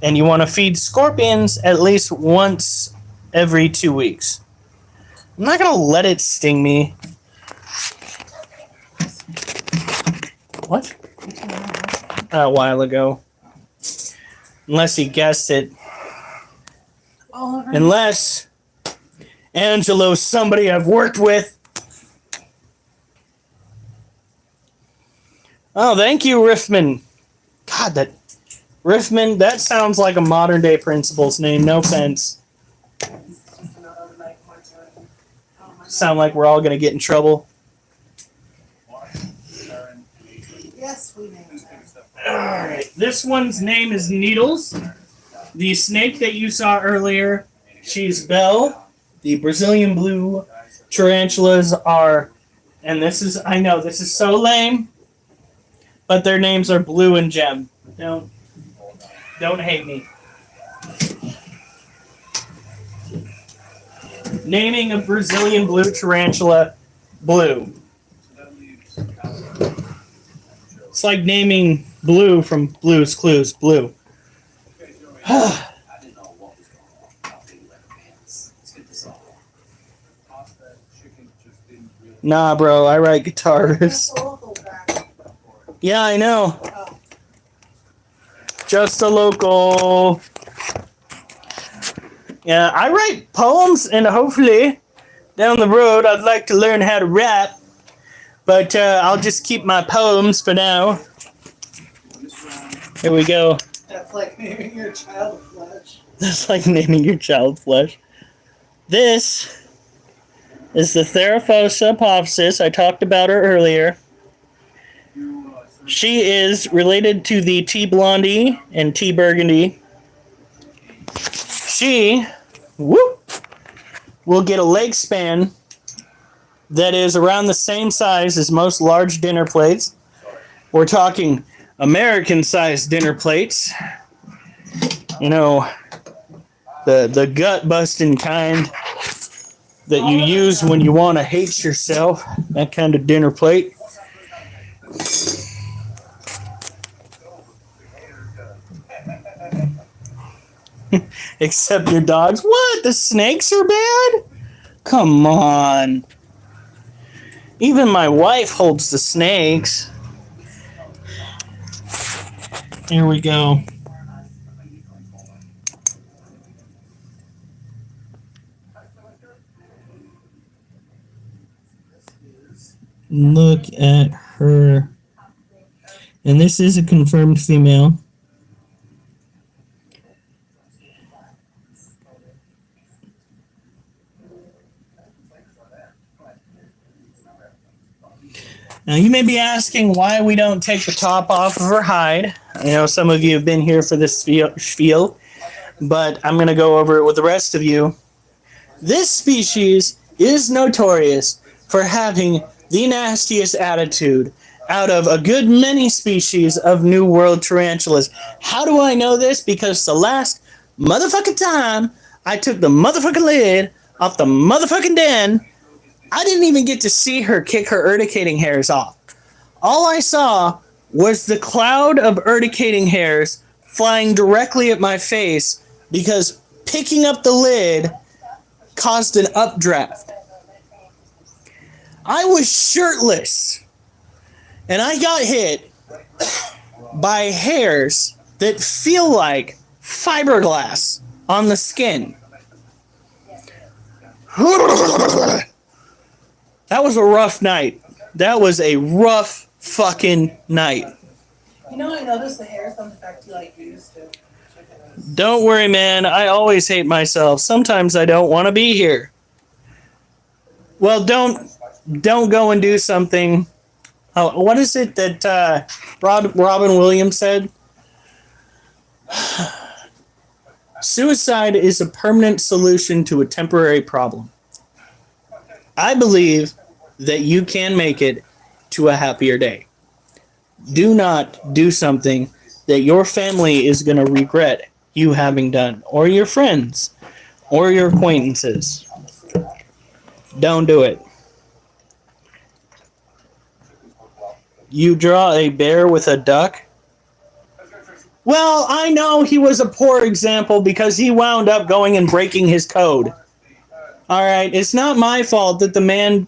and you want to feed scorpions at least once every 2 weeks. I'm not going to let it sting me. What? A while ago. Unless he guessed it. Oliver. Unless Angelo's somebody I've worked with. Oh, thank you, Riffman. God, that Riffman, that sounds like a modern day principal's name. No offense. Sound like we're all going to get in trouble. Yes, we named that. Alright, this one's name is Needles. The snake that you saw earlier, she's Belle. The Brazilian blue tarantulas are, and this is, I know, this is so lame, but their names are Blue and Gem. Don't hate me. Naming a Brazilian blue tarantula Blue. It's like naming Blue from Blue's Clues. Blue. Nah, bro, I write guitar riffs. Yeah, I know. Just a local. Yeah, I write poems, and hopefully down the road I'd like to learn how to rap. But I'll just keep my poems for now. Here we go. That's like naming your child Flesh. That's like naming your child Flesh. This is the Theraphosa apophysis. I talked about her earlier. She is related to the T. Blondie and T. Burgundy. She, will get a leg span that is around the same size as most large dinner plates. We're talking American-sized dinner plates. You know, the gut-busting kind that you use when you want to hate yourself. That kind of dinner plate. Except your dogs. What? The snakes are bad? Come on. Even my wife holds the snakes. Here we go. Look at her. And this is a confirmed female. Now, you may be asking why we don't take the top off of her hide. I know some of you have been here for this spiel, but I'm going to go over it with the rest of you. This species is notorious for having the nastiest attitude out of a good many species of New World tarantulas. How do I know this? Because the last motherfucking time I took the motherfucking lid off the motherfucking den, I didn't even get to see her kick her urticating hairs off. All I saw was the cloud of urticating hairs flying directly at my face because picking up the lid caused an updraft. I was shirtless, and I got hit by hairs that feel like fiberglass on the skin. That was a rough night. That was a rough fucking night. You know, I noticed the hairs don't affect you like you used to. Don't worry, man. I always hate myself. Sometimes I don't want to be here. Well, don't go and do something. Oh, what is it that Robin Williams said? Suicide is a permanent solution to a temporary problem. I believe that you can make it to a happier day. Do not do something that your family is going to regret you having done, or your friends, or your acquaintances. Don't do it. You draw a bear with a duck? Well, I know he was a poor example because he wound up going and breaking his code. All right, it's not my fault that the man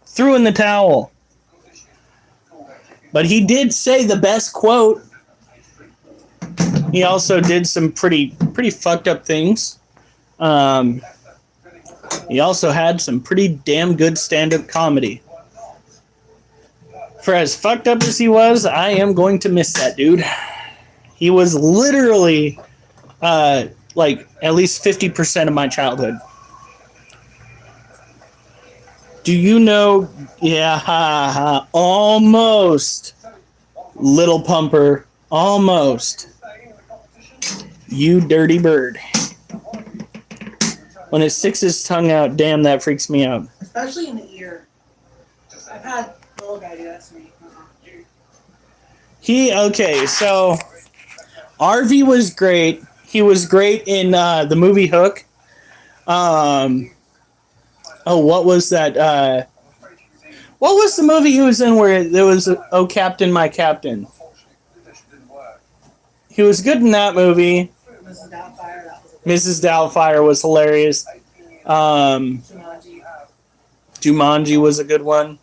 threw in the towel. But he did say the best quote. He also did some pretty fucked up things. He also had some pretty damn good stand-up comedy. For as fucked up as he was, I am going to miss that dude. He was literally like at least 50% of my childhood. Do you know? Yeah, almost. Little Pumper, almost. You dirty bird. When it sticks his tongue out, damn, that freaks me out. Especially in the ear. I've had little guy do that to me. Okay, so RV was great. He was great in the movie Hook. What was that? What was the movie he was in where there was "Oh Captain, My Captain"? He was good in that movie. Mrs. Doubtfire, that was a good Mrs. Doubtfire was hilarious. Jumanji. Jumanji was a good one.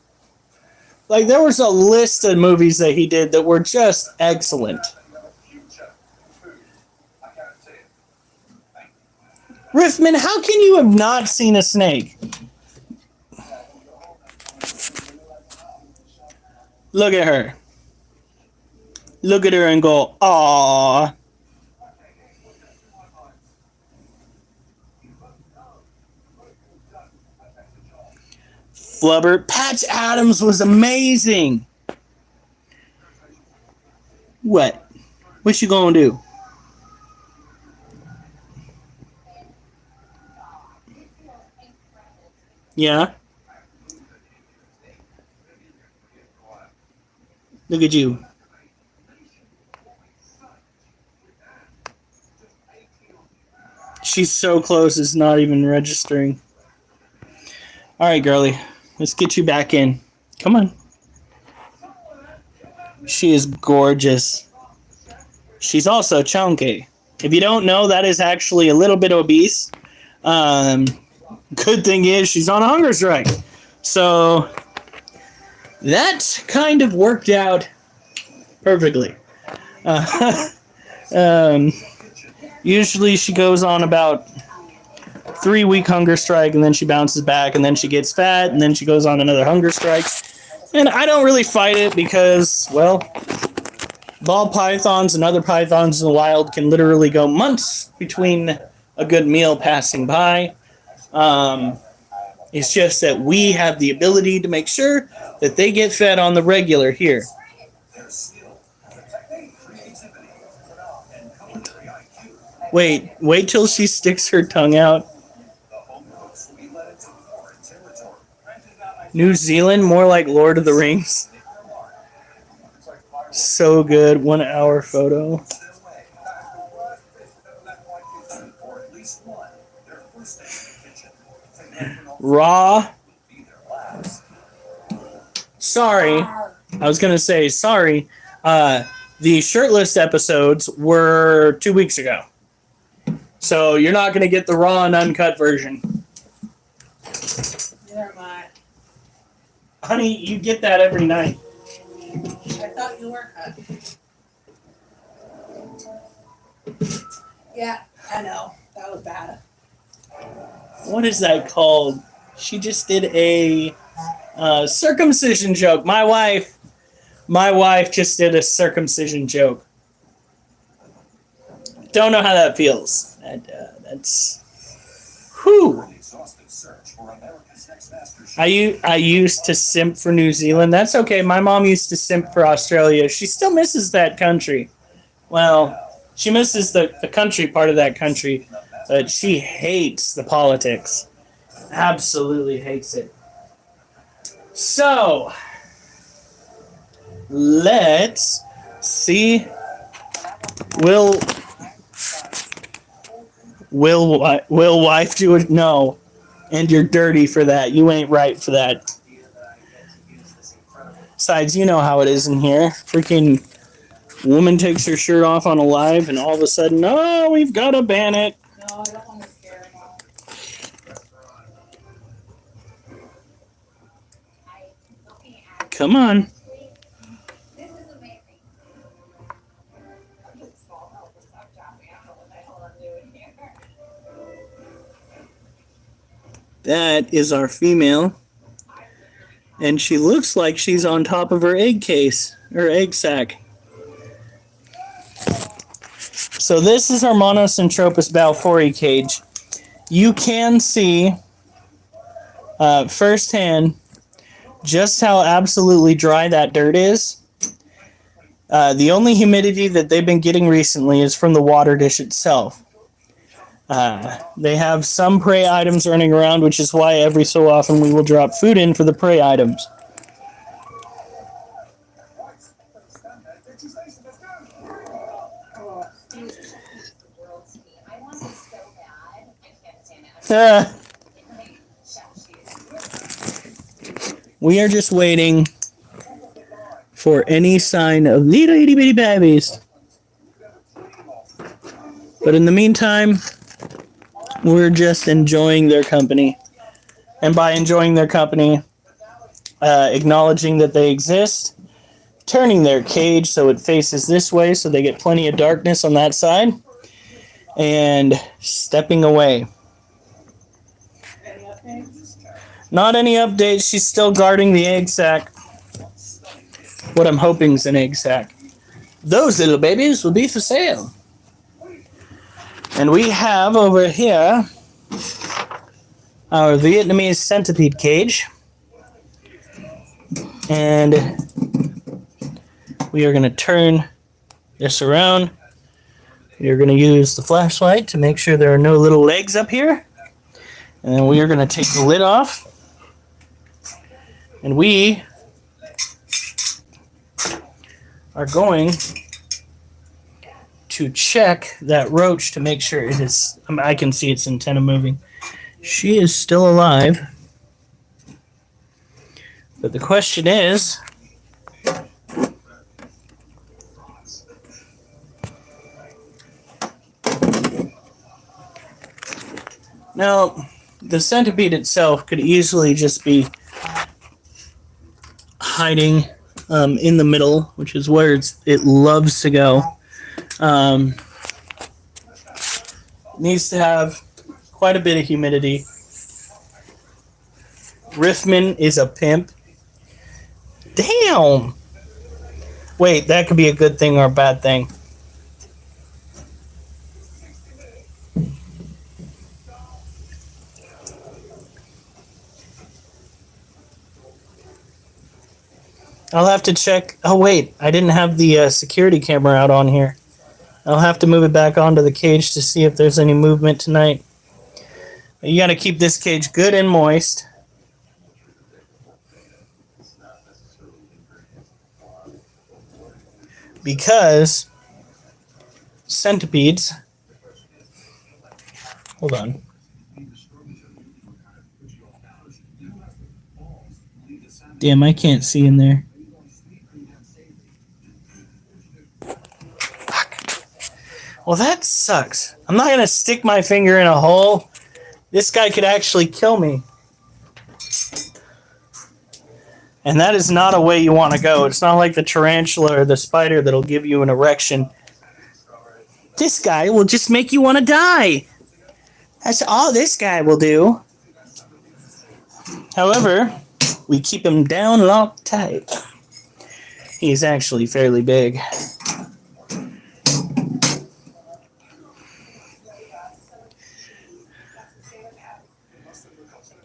Like, there was a list of movies that he did that were just excellent. Riffman, how can you have not seen a snake? Look at her. Look at her and go, aww. Flubber. Patch Adams was amazing. What? What you gonna do? Yeah? Look at you. She's so close, it's not even registering. Alright, girlie. Let's get you back in. Come on. She is gorgeous. She's also chunky. If you don't know, that is actually a little bit obese. Good thing is she's on a hunger strike. So that kind of worked out perfectly. Usually she goes on about 3-week hunger strike, and then she bounces back, and then she gets fat, and then she goes on another hunger strike. And I don't really fight it because, well, ball pythons and other pythons in the wild can literally go months between a good meal passing by. It's just that we have the ability to make sure that they get fed on the regular here. Wait till she sticks her tongue out. New Zealand, more like Lord of the Rings. So good. 1 hour photo. Raw. Sorry. I was going to say sorry. The shirtless episodes were 2 weeks ago. So you're not going to get the raw and uncut version. Neither am I. Honey, you get that every night. I thought you were cut. Yeah, I know. That was bad. What is that called? She just did a circumcision joke. My wife just did a circumcision joke. Don't know how that feels. That's whew. I used to simp for New Zealand. That's okay. My mom used to simp for Australia. She still misses that country. Well, she misses the country part of that country, but she hates the politics. Absolutely hates it. So, let's see. Will wife do it? No. And you're dirty for that. You ain't right for that. Besides, you know how it is in here. Freaking woman takes her shirt off on a live, and all of a sudden, oh, we've got to ban it. No, I don't want to scare him off. Come on. This is amazing. I'm just a small helper. Stop dropping. I don't know what the hell I'm doing here. That is our female. And she looks like she's on top of her egg case, or egg sac. So this is our Monocentropas balfouri cage. You can see firsthand just how absolutely dry that dirt is. The only humidity that they've been getting recently is from the water dish itself. They have some prey items running around, which is why every so often we will drop food in for the prey items. I want this so bad. I can't stand it. We are just waiting for any sign of little itty bitty babies. But in the meantime, we're just enjoying their company. And by enjoying their company, acknowledging that they exist, turning their cage so it faces this way so they get plenty of darkness on that side, and stepping away. Not any updates. She's still guarding the egg sac. What I'm hoping is an egg sac. Those little babies will be for sale. And we have over here our Vietnamese centipede cage. And we are going to turn this around. We are going to use the flashlight to make sure there are no little legs up here. And then we are going to take the lid off. And we are going to check that roach to make sure it is... I can see its antenna moving. She is still alive. But the question is... Now, the centipede itself could easily just be hiding in the middle, which is where it loves to go. Needs to have quite a bit of humidity. Riffman is a pimp. Damn! Wait, that could be a good thing or a bad thing. I'll have to check. Oh, wait. I didn't have the security camera out on here. I'll have to move it back onto the cage to see if there's any movement tonight. You got to keep this cage good and moist. Because centipedes... Hold on. Damn, I can't see in there. Well, that sucks. I'm not going to stick my finger in a hole. This guy could actually kill me. And that is not a way you want to go. It's not like the tarantula or the spider that'll give you an erection. This guy will just make you want to die. That's all this guy will do. However, we keep him down locked tight. He's actually fairly big.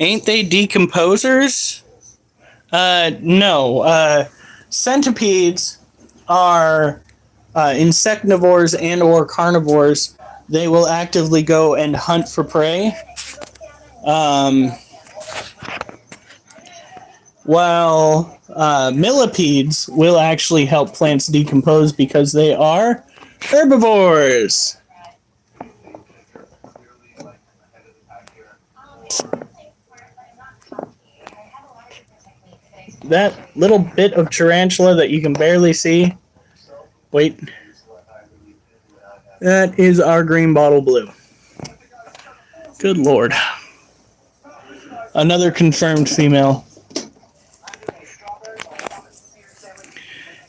Ain't they decomposers? No. Centipedes are insectivores and or carnivores. They will actively go and hunt for prey. While millipedes will actually help plants decompose because they are herbivores. That little bit of tarantula that you can barely see, wait, that is our green bottle blue. Good Lord. Another confirmed female.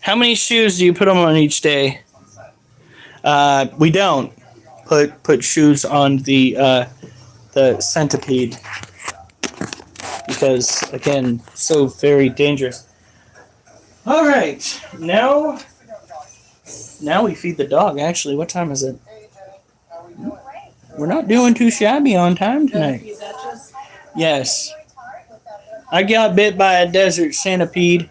How many shoes do you put on each day? We don't put shoes on the centipede. Because, again, so very dangerous. All right, now we feed the dog. Actually, what time is it? We're not doing too shabby on time tonight. Yes. I got bit by a desert centipede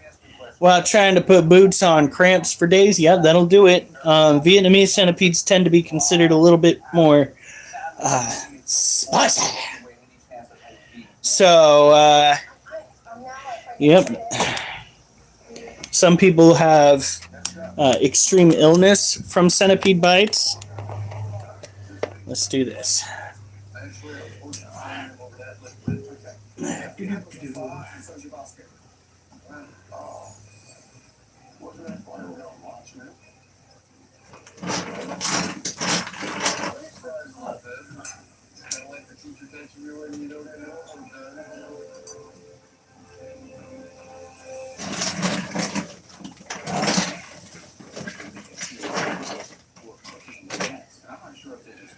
while trying to put boots on. Cramps for days. Yeah, that'll do it. Vietnamese centipedes tend to be considered a little bit more spicy. So, yep. Some people have extreme illness from centipede bites. Let's do this.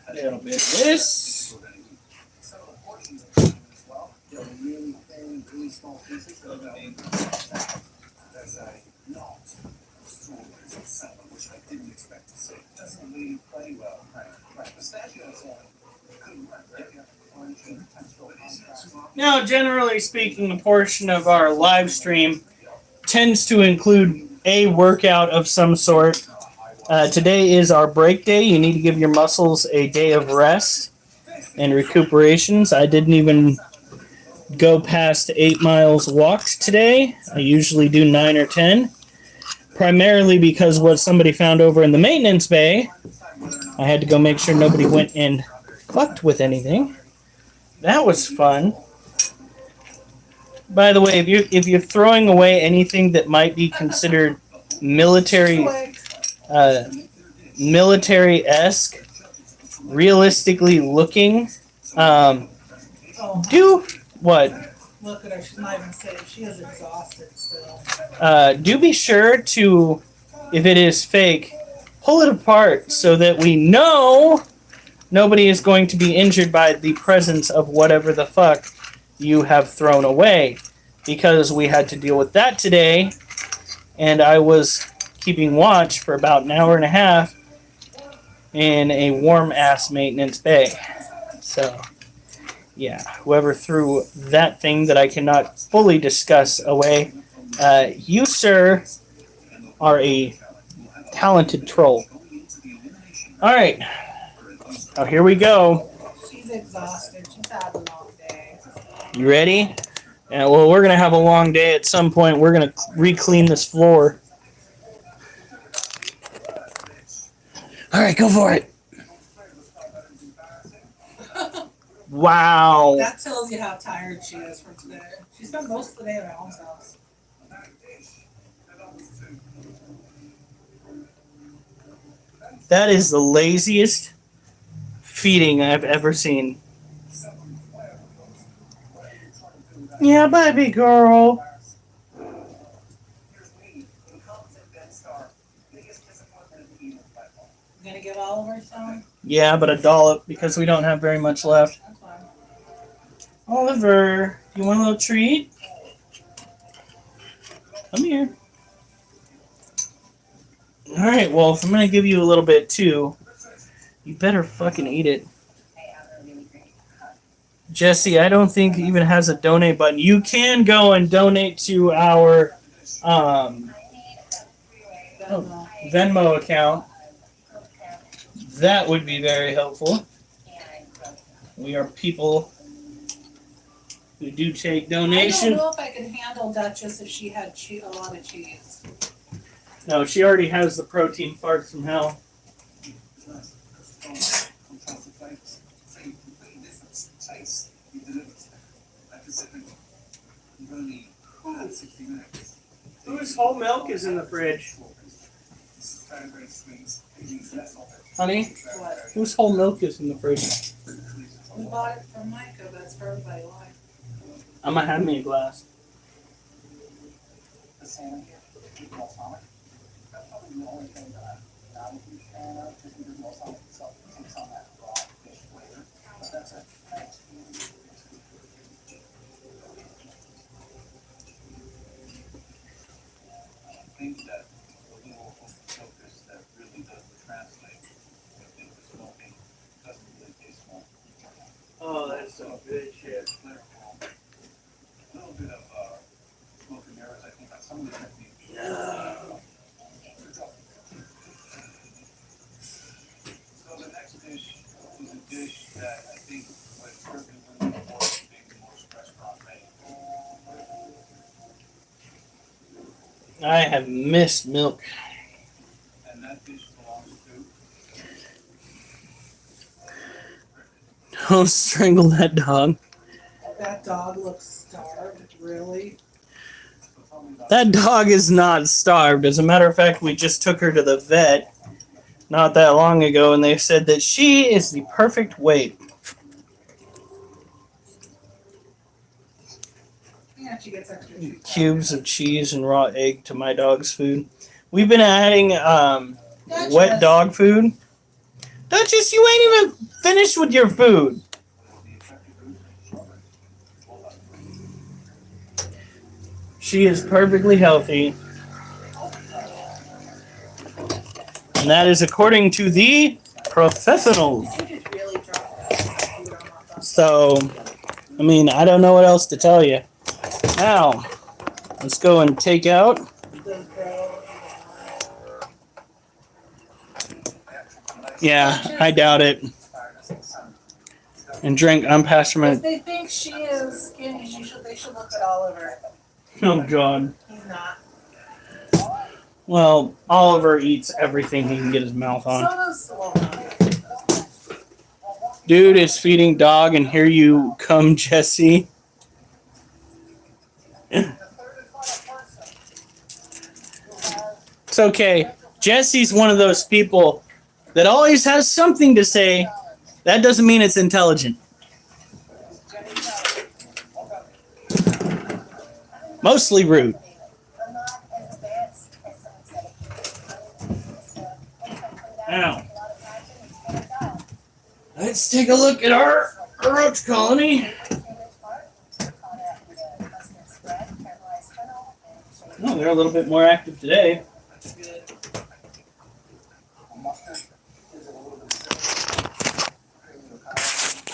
A little bit of this. Now, generally speaking, a portion of our live stream tends to include a workout of some sort. Today is our break day. You need to give your muscles a day of rest and recuperations. I didn't even go past 8 miles walked today. I usually do 9 or 10. Primarily because what somebody found over in the maintenance bay, I had to go make sure nobody went and fucked with anything. That was fun. By the way, if you're throwing away anything that might be considered military military-esque, realistically looking, do what? Look at her. She's not even safe. She is exhausted still. Do be sure to, if it is fake, pull it apart so that we know nobody is going to be injured by the presence of whatever the fuck you have thrown away. Because we had to deal with that today, and I was keeping watch for about an hour and a half in a warm-ass maintenance bay. So, yeah, whoever threw that thing that I cannot fully discuss away, you, sir, are a talented troll. Alright. Now, here we go. She's exhausted. She's had a long day. You ready? Yeah, well, we're going to have a long day at some point. We're going to re-clean this floor. Alright, go for it. Wow. That tells you how tired she is for today. She spent most of the day at my mom's house. That is the laziest feeding I've ever seen. Yeah, baby girl. You gonna give Oliver some? Yeah, but a dollop because we don't have very much left. That's fine. Oliver, you want a little treat? Come here. Alright, well, if I'm going to give you a little bit too, you better fucking eat it. Jesse, I don't think it even has a donate button. You can go and donate to our Venmo account. That would be very helpful. We are people who do take I donation. don't know if I could handle Duchess if she had a lot of cheese. No, she already has the protein farts from hell. Whose whole milk is in the fridge? Honey, What? whose whole milk is in the fridge? We bought it from Micah, but it's for everybody like. I'm gonna have me a glass. Oh, that's some good shit. No. I have missed milk. Don't strangle that dog. That dog looks starved, really. That dog is not starved. As a matter of fact, we just took her to the vet not that long ago, and they said that she is the perfect weight. Yeah, she gets extra treats. Cubes of cheese and raw egg to my dog's food. We've been adding wet dog food Duchess, you ain't even finished with your food. She is perfectly healthy. And that is according to the professionals. So, I mean, I don't know what else to tell you. Now, let's go and take out. Yeah, I doubt it. And drink unpasteurized. If they think she is skinny, they should look at Oliver. Oh, God. He's not. Well, Oliver eats everything he can get his mouth on. So does Sloan. Dude is feeding dog, and here you come, Jesse. It's okay. Jesse's one of those people that always has something to say. That doesn't mean it's intelligent. Mostly rude. Now, let's take a look at our roach colony. Oh, they're a little bit more active today.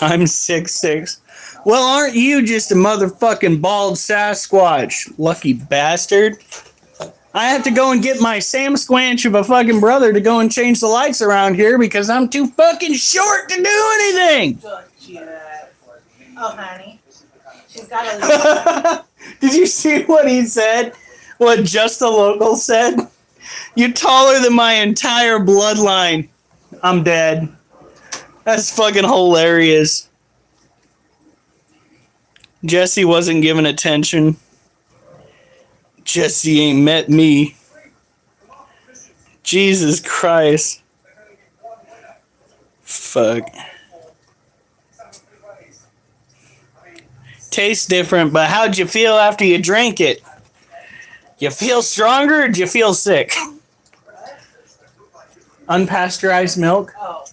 I'm 6'6". Well, aren't you just a motherfucking bald Sasquatch, lucky bastard? I have to go and get my Sam Squanch of a fucking brother to go and change the lights around here because I'm too fucking short to do anything. Oh, honey. She's got a Did you see what he said? What Just a Local said? You're taller than my entire bloodline. I'm dead. That's fucking hilarious. Jesse wasn't giving attention. Jesse ain't met me. Jesus Christ. Fuck. Tastes different, but how'd you feel after you drank it? You feel stronger or do you feel sick? Unpasteurized milk? Oh.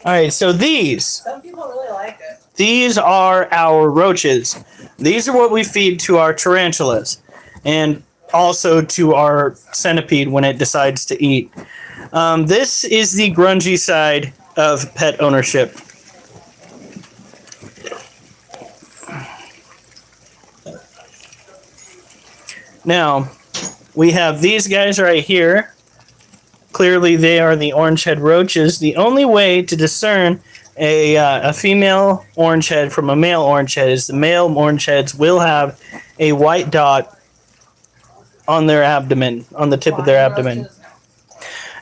Alright, so these. Some people really like it. These are our roaches. These are what we feed to our tarantulas. And also to our centipede when it decides to eat. This is the grungy side of pet ownership. Now, we have these guys right here. Clearly, they are the orange-head roaches. The only way to discern a female orange-head from a male orange-head is the male orange-heads will have a white dot on their abdomen, on the tip of their abdomen.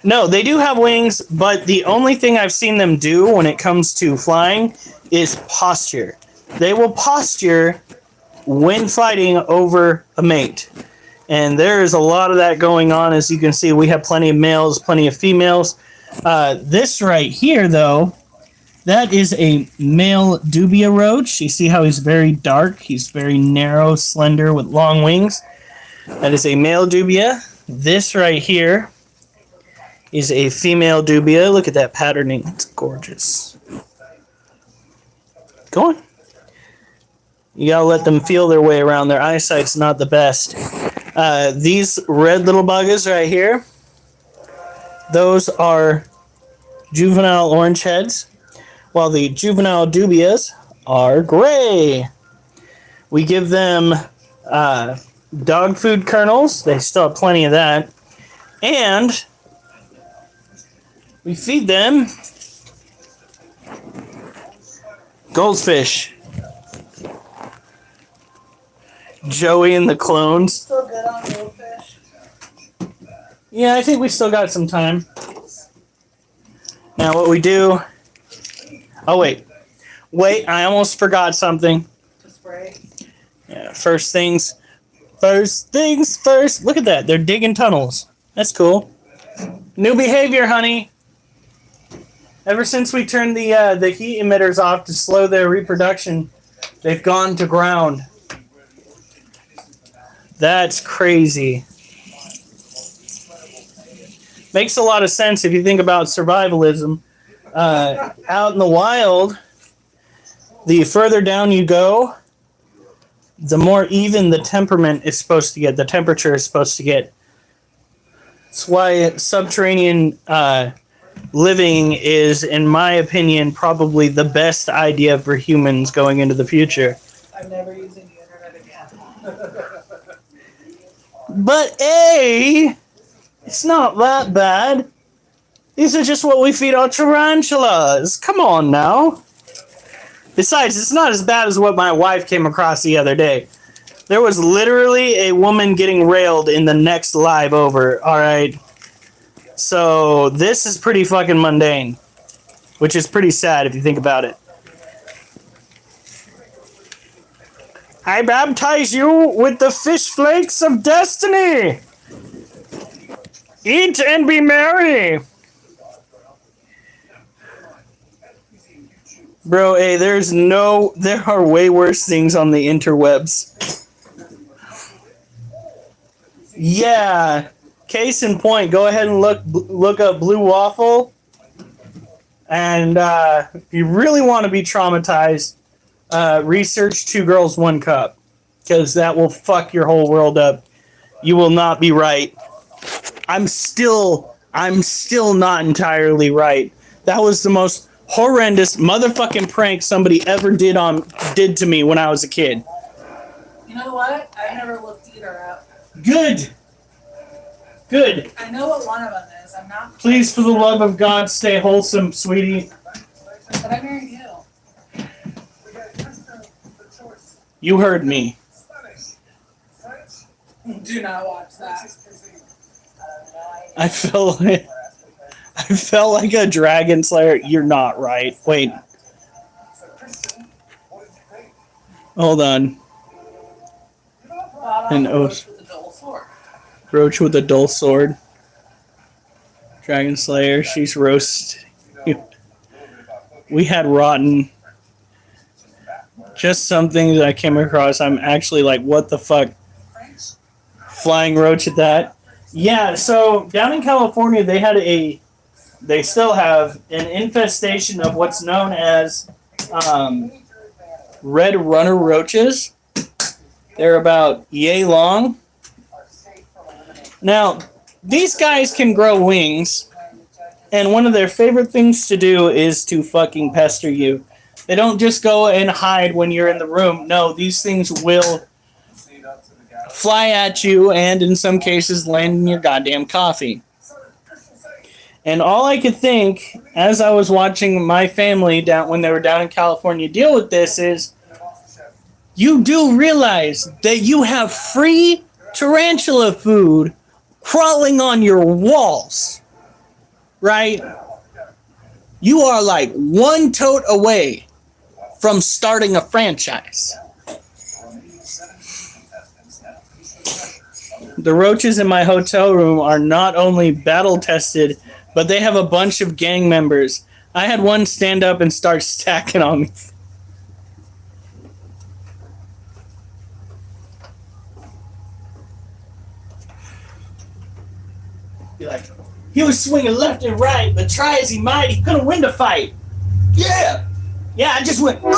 No, they do have wings, but the only thing I've seen them do when it comes to flying is posture. They will posture when fighting over a mate. And there is a lot of that going on. As you can see, we have plenty of males, plenty of females. This right here, though, that is a male dubia roach. You see how he's very dark? He's very narrow, slender, with long wings. That is a male dubia. This right here is a female dubia. Look at that patterning. It's gorgeous. Go on. You gotta let them feel their way around. Their eyesight's not the best. These red little buggers right here, those are juvenile orange heads, while the juvenile dubias are gray. We give them dog food kernels. They still have plenty of that. And we feed them goldfish. Joey and the clones. Still good on goldfish? Yeah, I think we still got some time. Now what we do... Oh, wait. Wait, I almost forgot something. To spray? Yeah, first things first. Look at that. They're digging tunnels. That's cool. New behavior, honey. Ever since we turned the heat emitters off to slow their reproduction, they've gone to ground. That's crazy. Makes a lot of sense if you think about survivalism. Out in the wild, the further down you go, the more even the temperament is supposed to get, the temperature is supposed to get. That's why subterranean living is, in my opinion, probably the best idea for humans going into the future. I'm never using the internet again. But it's not that bad. These are just what we feed our tarantulas. Come on now. Besides, it's not as bad as what my wife came across the other day. There was literally a woman getting railed in the next live over, alright? So, this is pretty fucking mundane. Which is pretty sad if you think about it. I baptize you with the fish flakes of destiny! Eat and be merry! Bro, there are way worse things on the interwebs. Yeah, case in point, go ahead and look up Blue Waffle. And if you really want to be traumatized, research 2 Girls, 1 Cup. Because that will fuck your whole world up. You will not be right. I'm still not entirely right. That was the most horrendous motherfucking prank somebody ever did to me when I was a kid. You know what? I never looked either up. Good. I know what one of them is. I'm not. Please, for the love of God, stay wholesome, sweetie. But I married you. You heard me. Do not watch that. I felt like a dragon slayer. You're not right. Wait. Hold on. And Roach with a dull sword. Dragon Slayer, she's roast. We had rotten. Just something that I came across. I'm actually like, what the fuck? Flying Roach at that. Yeah, so down in California, they still have an infestation of what's known as red runner roaches. They're about yay long. Now, these guys can grow wings, and one of their favorite things to do is to fucking pester you. They don't just go and hide when you're in the room. No, these things will fly at you and in some cases land in your goddamn coffee. And all I could think as I was watching my family when they were down in California deal with this is, you do realize that you have free tarantula food crawling on your walls, right? You are like one tote away from starting a franchise. The roaches in my hotel room are not only battle tested, but they have a bunch of gang members. I had one stand up and start stacking on me. Be like, he was swinging left and right, but try as he might, he couldn't win the fight. Yeah, I just went. Now,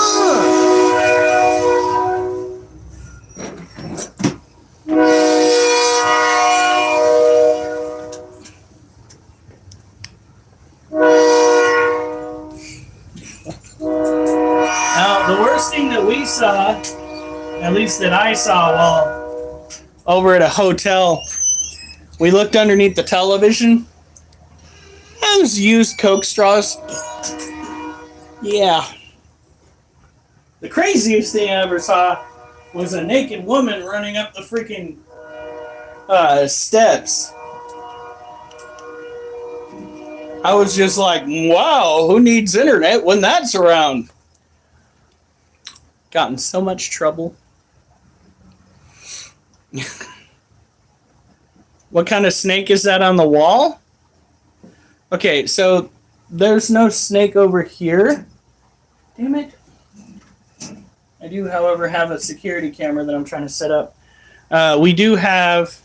the worst thing that we saw, at least that I saw while over at a hotel, we looked underneath the television. And there's used Coke straws. Yeah. The craziest thing I ever saw was a naked woman running up the freaking steps. I was just like, wow, who needs internet when that's around? Got in so much trouble. What kind of snake is that on the wall? Okay, so there's no snake over here. Damn it. I do, however, have a security camera that I'm trying to set up. We do have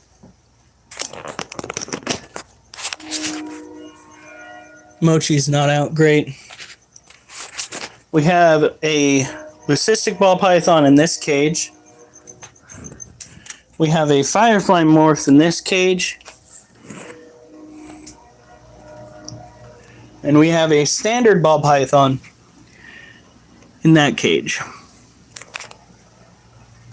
Mochi's not out great. We have a leucistic ball python in this cage. We have a firefly morph in this cage. And we have a standard ball python in that cage.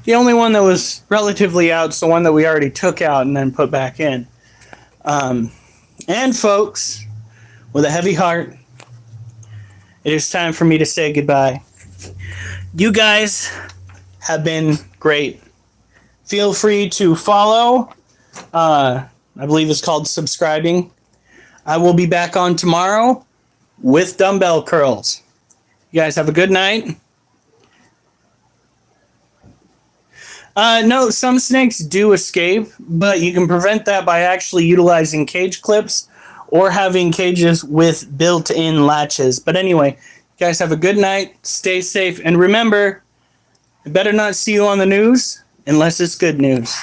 The only one that was relatively out is the one that we already took out and then put back in. And folks, with a heavy heart, it is time for me to say goodbye. You guys have been great. Feel free to follow. I believe it's called subscribing. I will be back on tomorrow with dumbbell curls. You guys have a good night. No, some snakes do escape, but you can prevent that by actually utilizing cage clips or having cages with built-in latches. But anyway, you guys have a good night. Stay safe. And remember, I better not see you on the news unless it's good news.